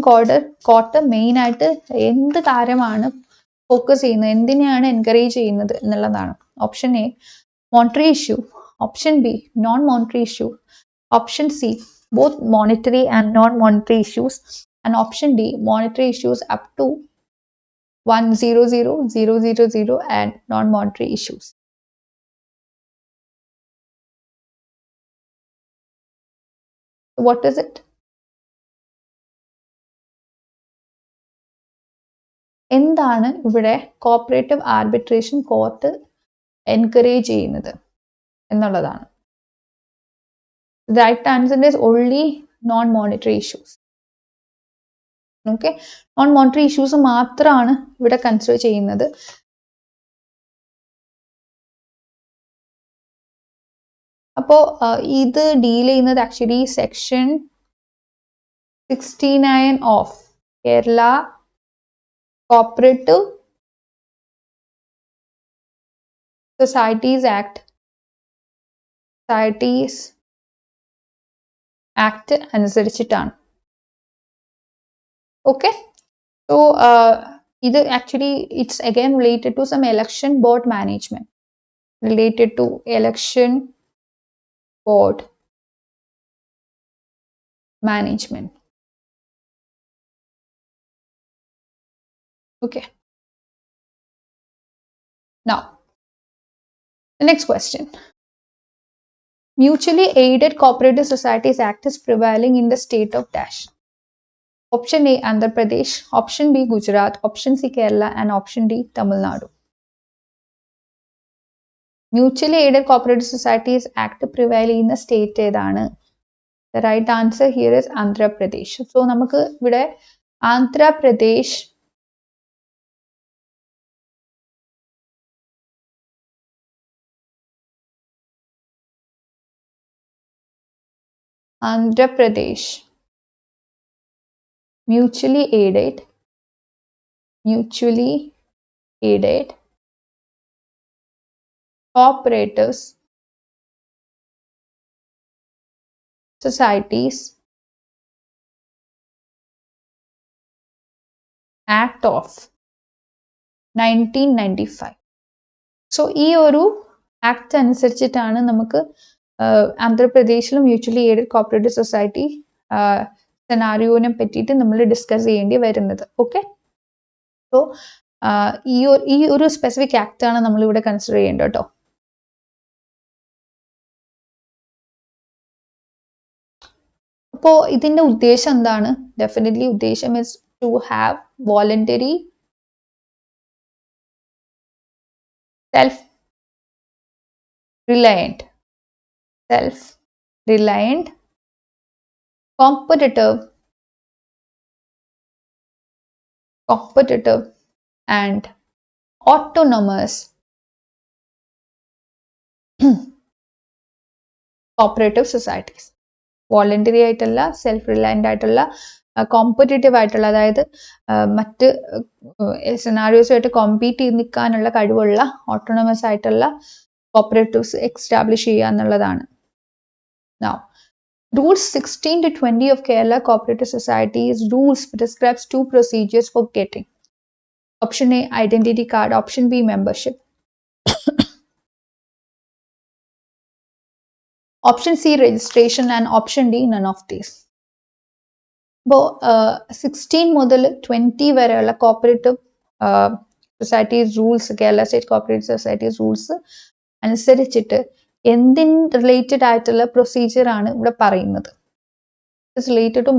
Speaker 1: court main ആയിട്ട് എന്ത് കാര്യമാണ് ഫോക്കസ് ചെയ്യുന്നത്, എന്തിനെയാണ് എൻകറേജ് ചെയ്യുന്നത് എന്നുള്ളതാണ്. Option A monetary issue, option B non monetary issue, option C both monetary and non-monetary issues, and option D monetary issues up to 100,000 and non-monetary issues. What is it? എന്താണ് ഇവിടെ കോപ്പറേറ്റീവ് ആർബിട്രേഷൻ കോർട്ട് എൻകറേജ് ചെയ്യുന്നത് എന്നുള്ളതാണ്. The right answer is only non-monetary issues. Okay, non-monetary issues മാത്രമാണ് ഇവിടെ കൺസിഡർ ചെയ്യുന്നത്. അപ്പോൾ ഇത് ഡീൽ ചെയ്യുന്നത് actually section 69 of Kerala cooperative societies act അനുസരിച്ചിട്ടാണ്. ഓക്കെ, സോ ഇത് actually it's again related to some election board management, related to election board management. Okay, now the next question. Mutually aided cooperative societies act is prevailing in the state of dash. Option A, Andhra Pradesh. Option B, Gujarat. Option C, Kerala. And option D, Tamil Nadu. Mutually aided cooperative societies act prevailing in the state ഏതാണ്? The right answer here is Andhra Pradesh. So നമുക്ക് ഇവിടെ Andhra Pradesh mutually aided cooperative societies Act of 1995. So ഈ ഒരു ആക്ട് അനുസരിച്ചിട്ടാണ് നമുക്ക് ആന്ധ്രാപ്രദേശിൽ മ്യൂച്വലി എയ്ഡഡ് കോപ്പറേറ്റീവ് സൊസൈറ്റി സെനാരിയോനെ പറ്റിയിട്ട് നമ്മൾ ഡിസ്കസ് ചെയ്യേണ്ടി വരുന്നത്. ഓക്കെ, സോ ഈ ഒരു സ്പെസിഫിക് ആക്ട് ആണ് നമ്മൾ ഇവിടെ കൺസിഡർ ചെയ്യേണ്ടത് കേട്ടോ. അപ്പോൾ ഇതിന്റെ ഉദ്ദേശം എന്താണ്? ഡെഫിനറ്റ്ലി ഉദ്ദേശം is to have voluntary self-reliant, competitive and autonomous cooperative societies. Voluntary ആയിട്ടുള്ള സെൽഫ് റിലയൻ്റ് ആയിട്ടുള്ള കോമ്പറ്റേറ്റീവ് ആയിട്ടുള്ള, അതായത് മറ്റ് സിനാരിയോസുമായിട്ട് കോമ്പീറ്റ് ചെയ്ത് നിൽക്കാനുള്ള കഴിവുള്ള ഓട്ടോണമസ് ആയിട്ടുള്ള കോപ്പറേറ്റീവ്സ് എസ്റ്റാബ്ലിഷ് ചെയ്യുക എന്നുള്ളതാണ്. Now, Rules 16 to 20 of Kerala Cooperative Societies rules prescribes two procedures for getting. Option A, identity card. Option B, membership. Option C, registration. And option D, none of these. അപ്പോൾ 16 മുതൽ 20 വരെയുള്ള cooperative societies rules, Kerala state cooperative societies rules അനുസരിച്ചിട്ട് എന്തിന് റിലേറ്റഡ് ആയിട്ടുള്ള പ്രൊസീജിയർ ആണ് ഇവിടെ പറയുന്നത്? ഇറ്റ്സ് റിലേറ്റഡ് ടു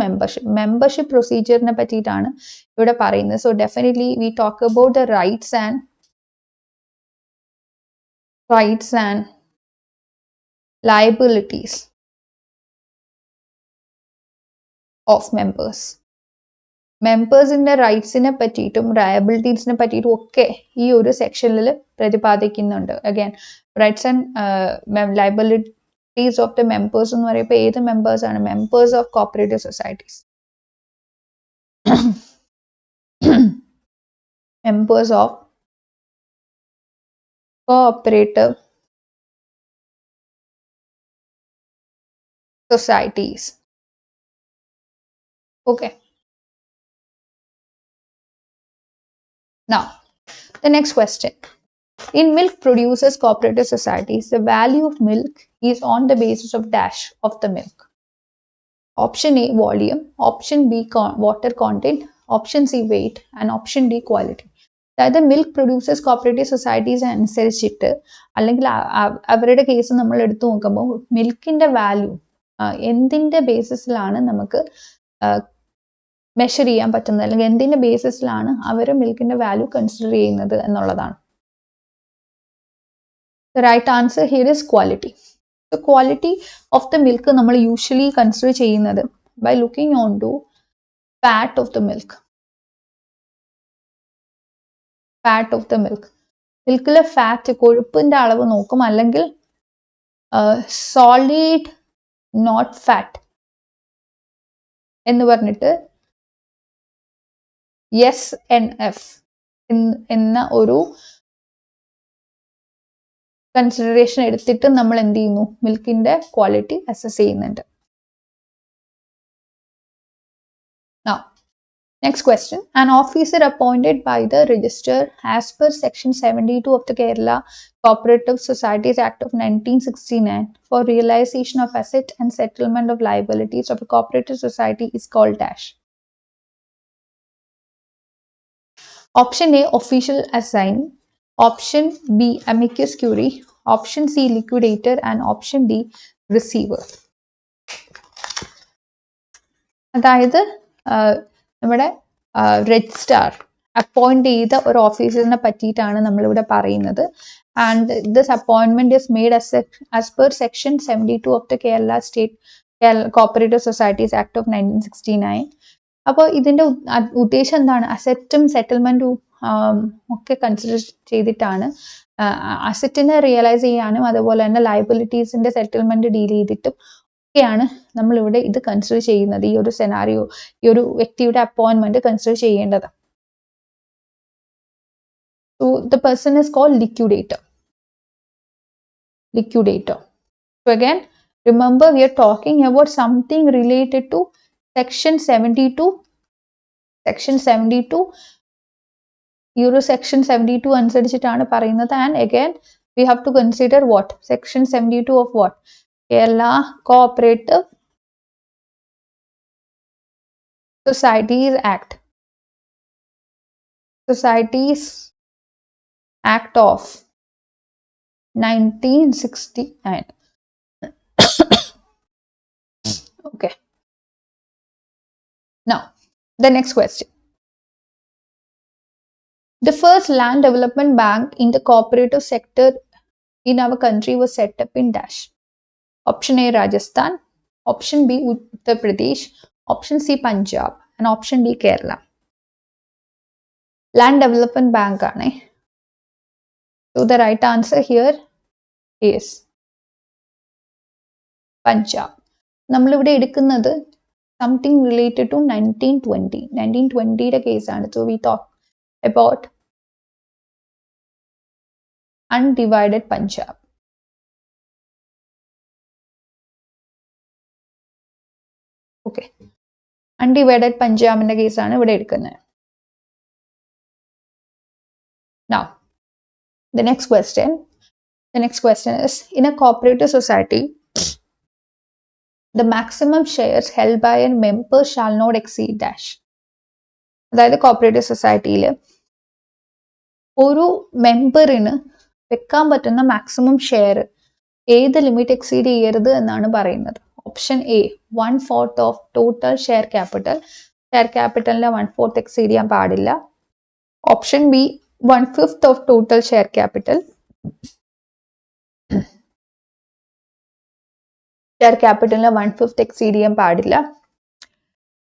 Speaker 1: മെമ്പർഷിപ്പ് പ്രൊസീജിയറിനെ പറ്റിയിട്ടാണ് ഇവിടെ പറയുന്നത്. So definitely we talk about the rights and liabilities of മെമ്പേഴ്സിന്റെ റൈറ്റ്സിനെ പറ്റിയിട്ടും ലയബിലിറ്റീസിനെ പറ്റിയിട്ടും ഒക്കെ ഈ ഒരു സെക്ഷനിൽ പ്രതിപാദിക്കുന്നുണ്ട്. Again rights and liabilities of the members എന്ന് പറയുമ്പോൾ ഏത് മെമ്പേഴ്സ് ആണ്? Members of cooperative societies, members of cooperative societies. Okay, now the next question. In milk producers cooperative societies, the value of milk is on the basis of dash of the milk. Option A, volume. Option B, water content. Option C, weight. And option D, quality. അതായത് മിൽക്ക് പ്രൊഡ്യൂസേഴ്സ് കോപ്പറേറ്റീവ് സൊസൈറ്റീസ് അനുസരിച്ചിട്ട്, അല്ലെങ്കിൽ അവരുടെ കേസ് നമ്മൾ എടുത്തു നോക്കുമ്പോൾ മിൽക്കിന്റെ വാല്യൂ എന്തിൻ്റെ ബേസിസിലാണ് നമുക്ക് മെഷർ ചെയ്യാൻ പറ്റുന്നത്, അല്ലെങ്കിൽ എന്തിന്റെ ബേസിസിലാണ് അവർ മിൽക്കിന്റെ വാല്യൂ കൺസിഡർ ചെയ്യുന്നത് എന്നുള്ളതാണ്. The right answer here is quality. The quality of the milk നമ്മൾ usually consider ചെയ്യുന്നത് by looking on to fat of the milk. Fat of the milk. മിൽക്കിലെ ഫാറ്റ്, കൊഴുപ്പിന്റെ അളവ് നോക്കും, അല്ലെങ്കിൽ സോളിഡ് നോട്ട് ഫാറ്റ് എന്ന് പറഞ്ഞിട്ട് SNF എന്ന ഒരു കൺസിഡറേഷൻ എടുത്തിട്ട് നമ്മൾ എന്ത് ചെയ്യുന്നു, മിൽക്കിന്റെ ക്വാളിറ്റി അസസ് ചെയ്യുന്നുണ്ട്. Now, next question. An officer appointed by the register as per section 72 of the Kerala Cooperative Societies Act of 1969 for realization of asset and settlement of liabilities of a cooperative society is called dash. Option A, official assignee. Option B, amicus curiae. Option C, liquidator. And option D, receiver. അതായത് നമ്മുടെ രജിസ്ട്രാർ അപ്പോയിന്റ് ചെയ്ത ഒരു ഓഫീസറിനെ പറ്റിയിട്ടാണ് നമ്മളിവിടെ പറയുന്നത്. And this appointment is made as per section 72 of the Kerala state cooperative societies act of 1969. അപ്പോൾ ഇതിന്റെ ഉദ്ദേശം എന്താണ്? അസറ്റും സെറ്റിൽമെന്റും ഒക്കെ കൺസിഡർ ചെയ്തിട്ടാണ് അസറ്റിനെ റിയലൈസ് ചെയ്യാനും അതുപോലെ തന്നെ ലയബിലിറ്റീസിന്റെ സെറ്റിൽമെന്റ് ഡീൽ ചെയ്തിട്ടും ഒക്കെയാണ് നമ്മളിവിടെ ഇത് കൺസിഡർ ചെയ്യുന്നത്. ഈ ഒരു സെനാറിയോ, ഈ ഒരു വ്യക്തിയുടെ അപ്പോയിന്റ്മെന്റ് കൺസിഡർ ചെയ്യേണ്ടത്. So the person is called liquidator. Liquidator. So again, remember we are talking about something related to section 72. Section 72. ഈ ഒരു സെക്ഷൻ 72 അനുസരിച്ചിട്ടാണ് പറയുന്നത്. And again we have to consider what? Section 72 of what? Kerala cooperative societies act. Societies act of 1969. Okay. Now, the next question. The first land development bank in the cooperative sector in our country was set up in dash. Option A, Rajasthan. Option B, Uttar Pradesh. Option C, Punjab. And option D, Kerala. Land development bank aane. So the right answer here is Punjab. നമ്മളിവിടെ എടുക്കുന്നത് something related to 1920. 1920 കേസാണ്. So we talk about undivided Punjab. Okay. Undivided പഞ്ചാബിന്റെ കേസാണ് ഇവിടെ എടുക്കുന്നത്. Now, the next question. The next question is, in a cooperative society, the maximum shares held by a member shall not exceed dash. അതായത് കോപ്പറേറ്റീവ് സൊസൈറ്റിയിൽ ഒരു മെമ്പറിന് വെക്കാൻ പറ്റുന്ന മാക്സിമം ഷെയർ ഏത് ലിമിറ്റ് എക്സീഡ് ചെയ്യരുത് എന്നാണ് പറയുന്നത്. Option A, 1/4 of total share capital. Share ക്യാപിറ്റലിന്റെ 1/4 എക്സീഡ് ചെയ്യാൻ പാടില്ല. Option B, 1/5 of total share capital. Share ക്യാപിറ്റലിന് 1/5 എക്സീഡ് ചെയ്യാൻ പാടില്ല.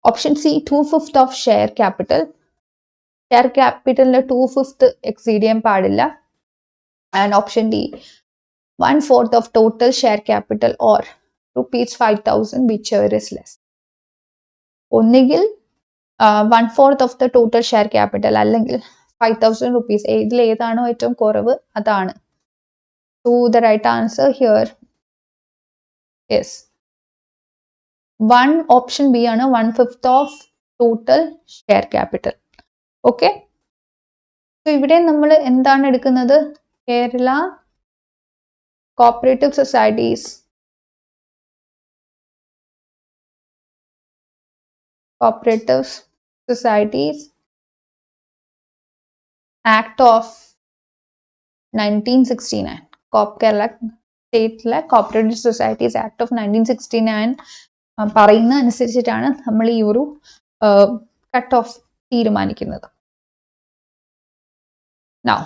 Speaker 1: Option C, 2/5 of share capital. Share ക്യാപിറ്റലിന് 2/5 എക്സീഡ് ചെയ്യാൻ പാടില്ല. And option D, 1/4 of total share capital or ₹5,000 whichever is less. ഒന്നുകിൽ 1/4 of the total share capital അല്ലെങ്കിൽ ₹5,000. ഇതിൽ ഏതാണോ ഏറ്റവും കുറവ് അതാണ്. So the right answer here is 1 option B ആണ്, 1/5 of total share capital. Okay. So ഇവിടെ നമ്മൾ എന്താണ് എടുക്കുന്നത്? Kerala cooperative societies act of 1969. Kerala സ്റ്റേറ്റിലെ കോപ്പറേറ്റീവ് സൊസൈറ്റീസ് ആക്ട് ഓഫ് 1969 പറയുന്ന അനുസരിച്ചിട്ടാണ് നമ്മൾ ഈ ഒരു കട്ട് ഓഫ് തീരുമാനിക്കുന്നത്. Now,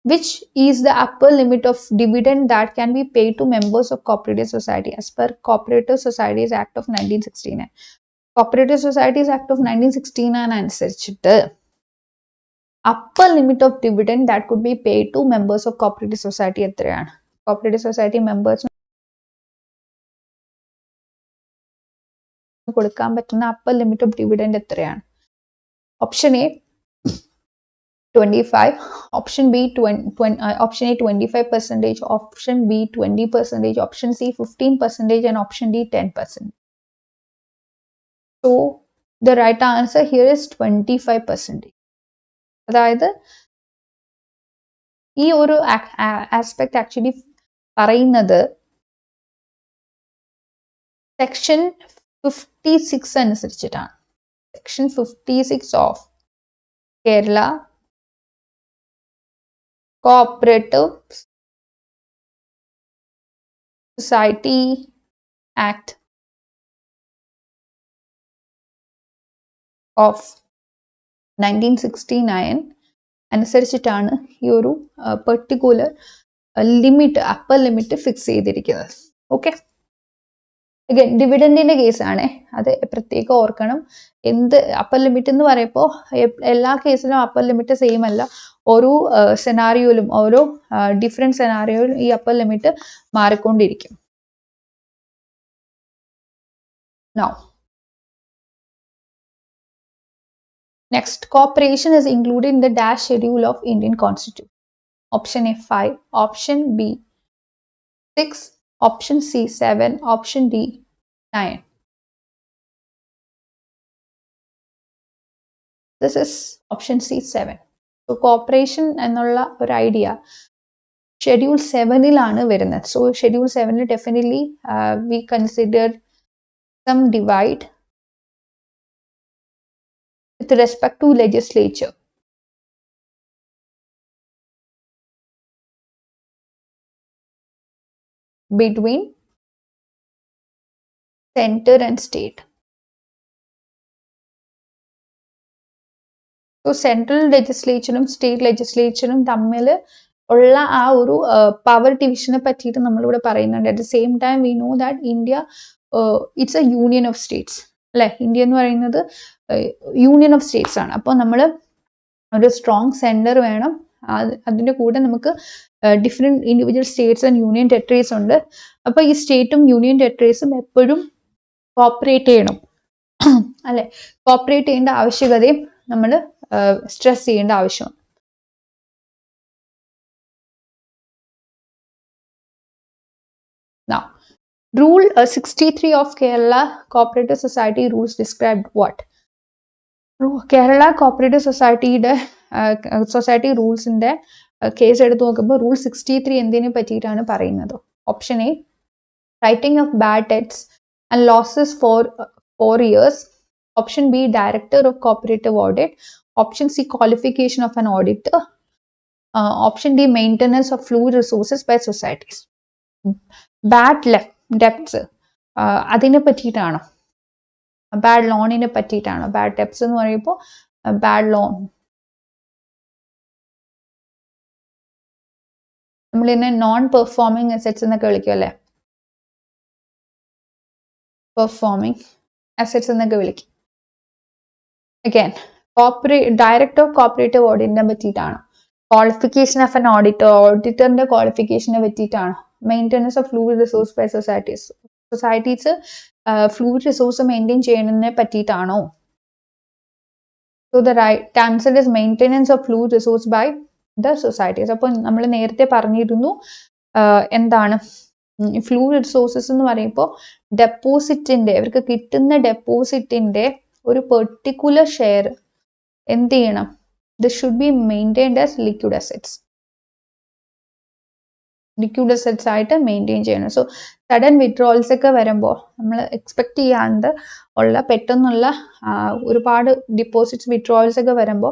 Speaker 1: which is the upper limit of dividend that can be paid to members of cooperative society as per Cooperative Societies Act of 1969? Cooperative Societies Act of 1969 അനുസരിച്ചിട്ട് upper limit of dividend that could be paid to members of cooperative society എത്രയാണ്? Cooperative society members കൊടുക്കാൻ പറ്റുന്ന upper limit of dividend എത്രയാണ്? Option A 25, option B 20, option A 25%, option B 20%, option C 15%, and option D 10%. So the right answer here is 25%. അതായത് ഈ ഒരു ആസ്പെക്ട് ആക്ച്വലി പറയുന്നത് സെക്ഷൻ 56 അനുസരിച്ചിട്ടാണ്. Section 56 of Kerala Cooperative Society Act of 1969 അനുസരിച്ചിട്ടാണ് ഈ ഒരു particular limit, upper limit fix ചെയ്തിരിക്കുന്നത്. ഓക്കെ, അഗൈൻ ഡിവിഡൻഡിന്റെ കേസാണ്, അത് പ്രത്യേകം ഓർക്കണം. എന്ത് അപ്പർ ലിമിറ്റ് എന്ന് പറയുമ്പോൾ എല്ലാ കേസിലും അപ്പർ ലിമിറ്റ് സെയിം അല്ല. ഓരോ സെനാറിയോയിലും ഓരോ ഡിഫറെന്റ് സെനാറിയോയിലും ഈ അപ്പർ ലിമിറ്റ് മാറിക്കൊണ്ടിരിക്കും. Now, next, cooperation is included in the dash schedule of Indian Constitution. Option A 5, option B 6, option C 7, option D 9. This is option C 7. So cooperation എന്നുള്ള ഒരു ഐഡിയ ഷെഡ്യൂൾ 7-ലാണ് വരുന്നത്. So schedule 7 definitely we consider some divide with respect to legislature. Between center and state. So central legislatureും സ്റ്റേറ്റ് ലെജിസ്ലേച്ചറും തമ്മിൽ ഉള്ള ആ ഒരു പവർ ഡിവിഷനെ പറ്റിയിട്ട് നമ്മളിവിടെ പറയുന്നുണ്ട്. At the same time we know that India it's a union of states അല്ലെ. ഇന്ത്യ എന്ന് പറയുന്നത് യൂണിയൻ ഓഫ് സ്റ്റേറ്റ്സ് ആണ്. അപ്പോൾ നമ്മൾ ഒരു സ്ട്രോങ് സെന്റർ വേണം. അതിൻ്റെ കൂടെ നമുക്ക് different individual States and union territories ഉണ്ട്. അപ്പോൾ ഈ സ്റ്റേറ്റും യൂണിയൻ ടെറിട്ടറീസും എപ്പോഴും കോപ്പറേറ്റ് ചെയ്യണം അല്ലെ. കോപ്പറേറ്റ് ചെയ്യേണ്ട ആവശ്യകതയും നമ്മൾ സ്ട്രെസ് ചെയ്യേണ്ട ആവശ്യമാണ്. Now, Rule 63 of Kerala Cooperative Society rules described what? Kerala Cooperative Society റൂൾസിന്റെ കേസ് എടുത്ത് നോക്കുമ്പോൾ റൂൾ 63 എന്തിനെ പറ്റിയിട്ടാണ് പറയുന്നത്? Option A writing off bad debts and losses for 4 years. Option B director of cooperative audit. Option C qualification of an auditor. Option D maintenance of fluid resources by societies. Bad debts അതിനെ പറ്റിയിട്ടാണോ? ബാഡ് ലോണിനെ പറ്റിയിട്ടാണോ? ബാഡ് ഡെപ്റ്റ്സ് എന്ന് പറയുമ്പോൾ ബാഡ് ലോൺ നമ്മളിതിനെ നോൺ പെർഫോമിംഗ് അസെറ്റ്സ് എന്നൊക്കെ വിളിക്കും അല്ലേ. പെർഫോമിംഗ് അസെറ്റ്സ് എന്നൊക്കെ വിളിക്കും. അഗൈൻ ഡയറക്ടർ ഓഫ് കോപ്പറേറ്റീവ് ഓഡിറ്റിനെ പറ്റിയിട്ടാണോ? ക്വാളിഫിക്കേഷൻ ഓഫ് എൻ ഓഡിറ്റർ, ഓഡിറ്ററിന്റെ ക്വാളിഫിക്കേഷനെ പറ്റിയിട്ടാണോ? Maintenance of fluid resource by societies fluid resource maintain ചെയ്യുന്നതിനെ പറ്റിയിട്ടാണോ? So the right answer is maintenance of fluid resource by the societies. അപ്പോൾ നമ്മൾ നേരത്തെ പറഞ്ഞിരുന്നു എന്താണ് ഫ്ലൂയിഡ് റിസോഴ്സസ് എന്ന് പറയുമ്പോൾ ഡെപ്പോസിറ്റിന്റെ, അവർക്ക് കിട്ടുന്ന ഡെപ്പോസിറ്റിന്റെ ഒരു പെർട്ടിക്കുലർ ഷെയർ എന്ത് ചെയ്യണം? This should be maintained as liquid assets. Liquid assets ആയിട്ട് മെയിൻറ്റെയിൻ ചെയ്യണം. സോ സഡൻ വിഡ്രോൾസ് ഒക്കെ വരുമ്പോൾ നമ്മൾ എക്സ്പെക്ട് ചെയ്യാണ്ട് ഉള്ള പെട്ടെന്നുള്ള ഒരുപാട് ഡിപ്പോസിറ്റ്സ് വിഡ്രോൾസ് ഒക്കെ വരുമ്പോൾ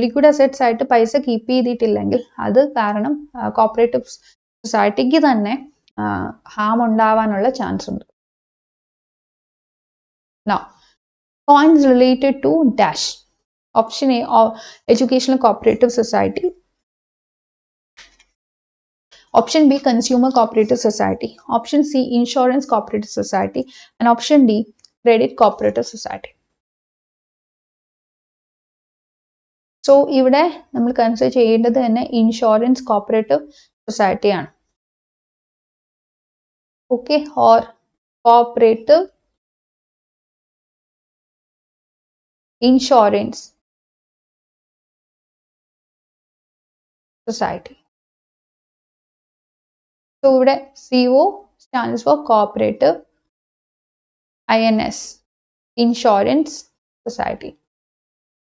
Speaker 1: ലിക്വിഡ് അസെറ്റ്സ് ആയിട്ട് പൈസ കീപ്പ് ചെയ്തിട്ടില്ലെങ്കിൽ അത് കാരണം കോപ്പറേറ്റീവ് സൊസൈറ്റിക്ക് തന്നെ ഹാം ഉണ്ടാവാനുള്ള ചാൻസ് ഉണ്ട്. Now, Points related to dash. Option A, or educational cooperative society. Option B, consumer cooperative society. Option C, insurance cooperative society. And option D, credit cooperative society. So, ഇവിടെ നമ്മൾ കൺസിഡർ ചെയ്യേണ്ടത് തന്നെ ഇൻഷുറൻസ് കോപ്പറേറ്റീവ് സൊസൈറ്റി ആണ്. Okay, or cooperative insurance society. So, ഇവിടെ CO stands for cooperative, INS, insurance society.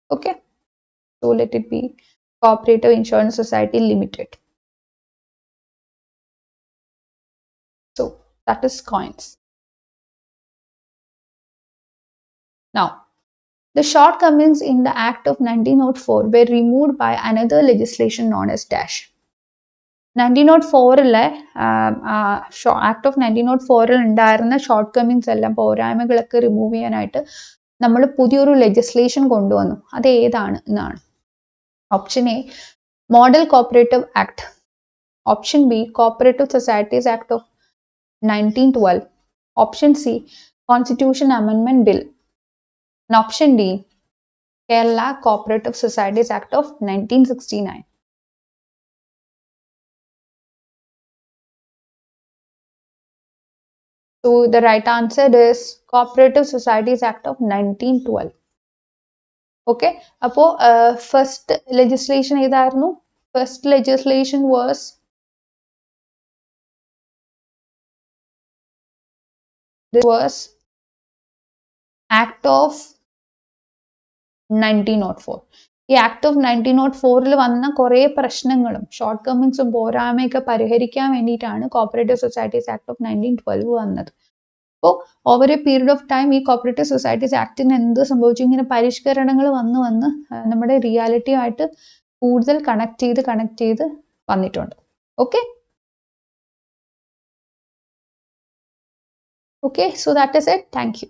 Speaker 1: Okay, so let it be Cooperative Insurance Society Limited. So that is coins. Now, the shortcomings in the Act of 1904 were removed by another legislation known as dash. 1904 act of 1904 ഉണ്ടായിരുന്ന ഷോർട്ട് കമ്മിങ്സ് എല്ലാം പോരായ്മകളൊക്കെ റിമൂവ് ചെയ്യാനായിട്ട് നമ്മൾ പുതിയൊരു ലെജിസ്ലേഷൻ കൊണ്ടുവന്നു. അത് ഏതാണ് എന്നാണ്. Option A, model cooperative act. Option B, cooperative societies act of 1912. Option C, constitution അമെൻമെന്റ് bill. Option D, Kerala cooperative societies act of 1969. So the right answer is Cooperative Societies Act of 1912. Okay, appo first legislation edaayirunnu? First legislation was Act of 1904. ഈ ആക്ട് ഓഫ് 1904 വന്ന കുറേ പ്രശ്നങ്ങളും ഷോർട്ട് കമ്മിങ്സും പോരായ്മയൊക്കെ പരിഹരിക്കാൻ വേണ്ടിയിട്ടാണ് കോപ്പറേറ്റീവ് സൊസൈറ്റീസ് ആക്ട് ഓഫ് 1912 വന്നത്. അപ്പോൾ over A period of time ഈ കോപ്പറേറ്റീവ് സൊസൈറ്റീസ് ആക്ടിന് എന്ത് സംഭവിച്ചു? ഇങ്ങനെ പരിഷ്കരണങ്ങൾ വന്ന് നമ്മുടെ റിയാലിറ്റിയുമായിട്ട് കൂടുതൽ കണക്ട് ചെയ്ത് വന്നിട്ടുണ്ട്. Okay, so that is it. Thank you.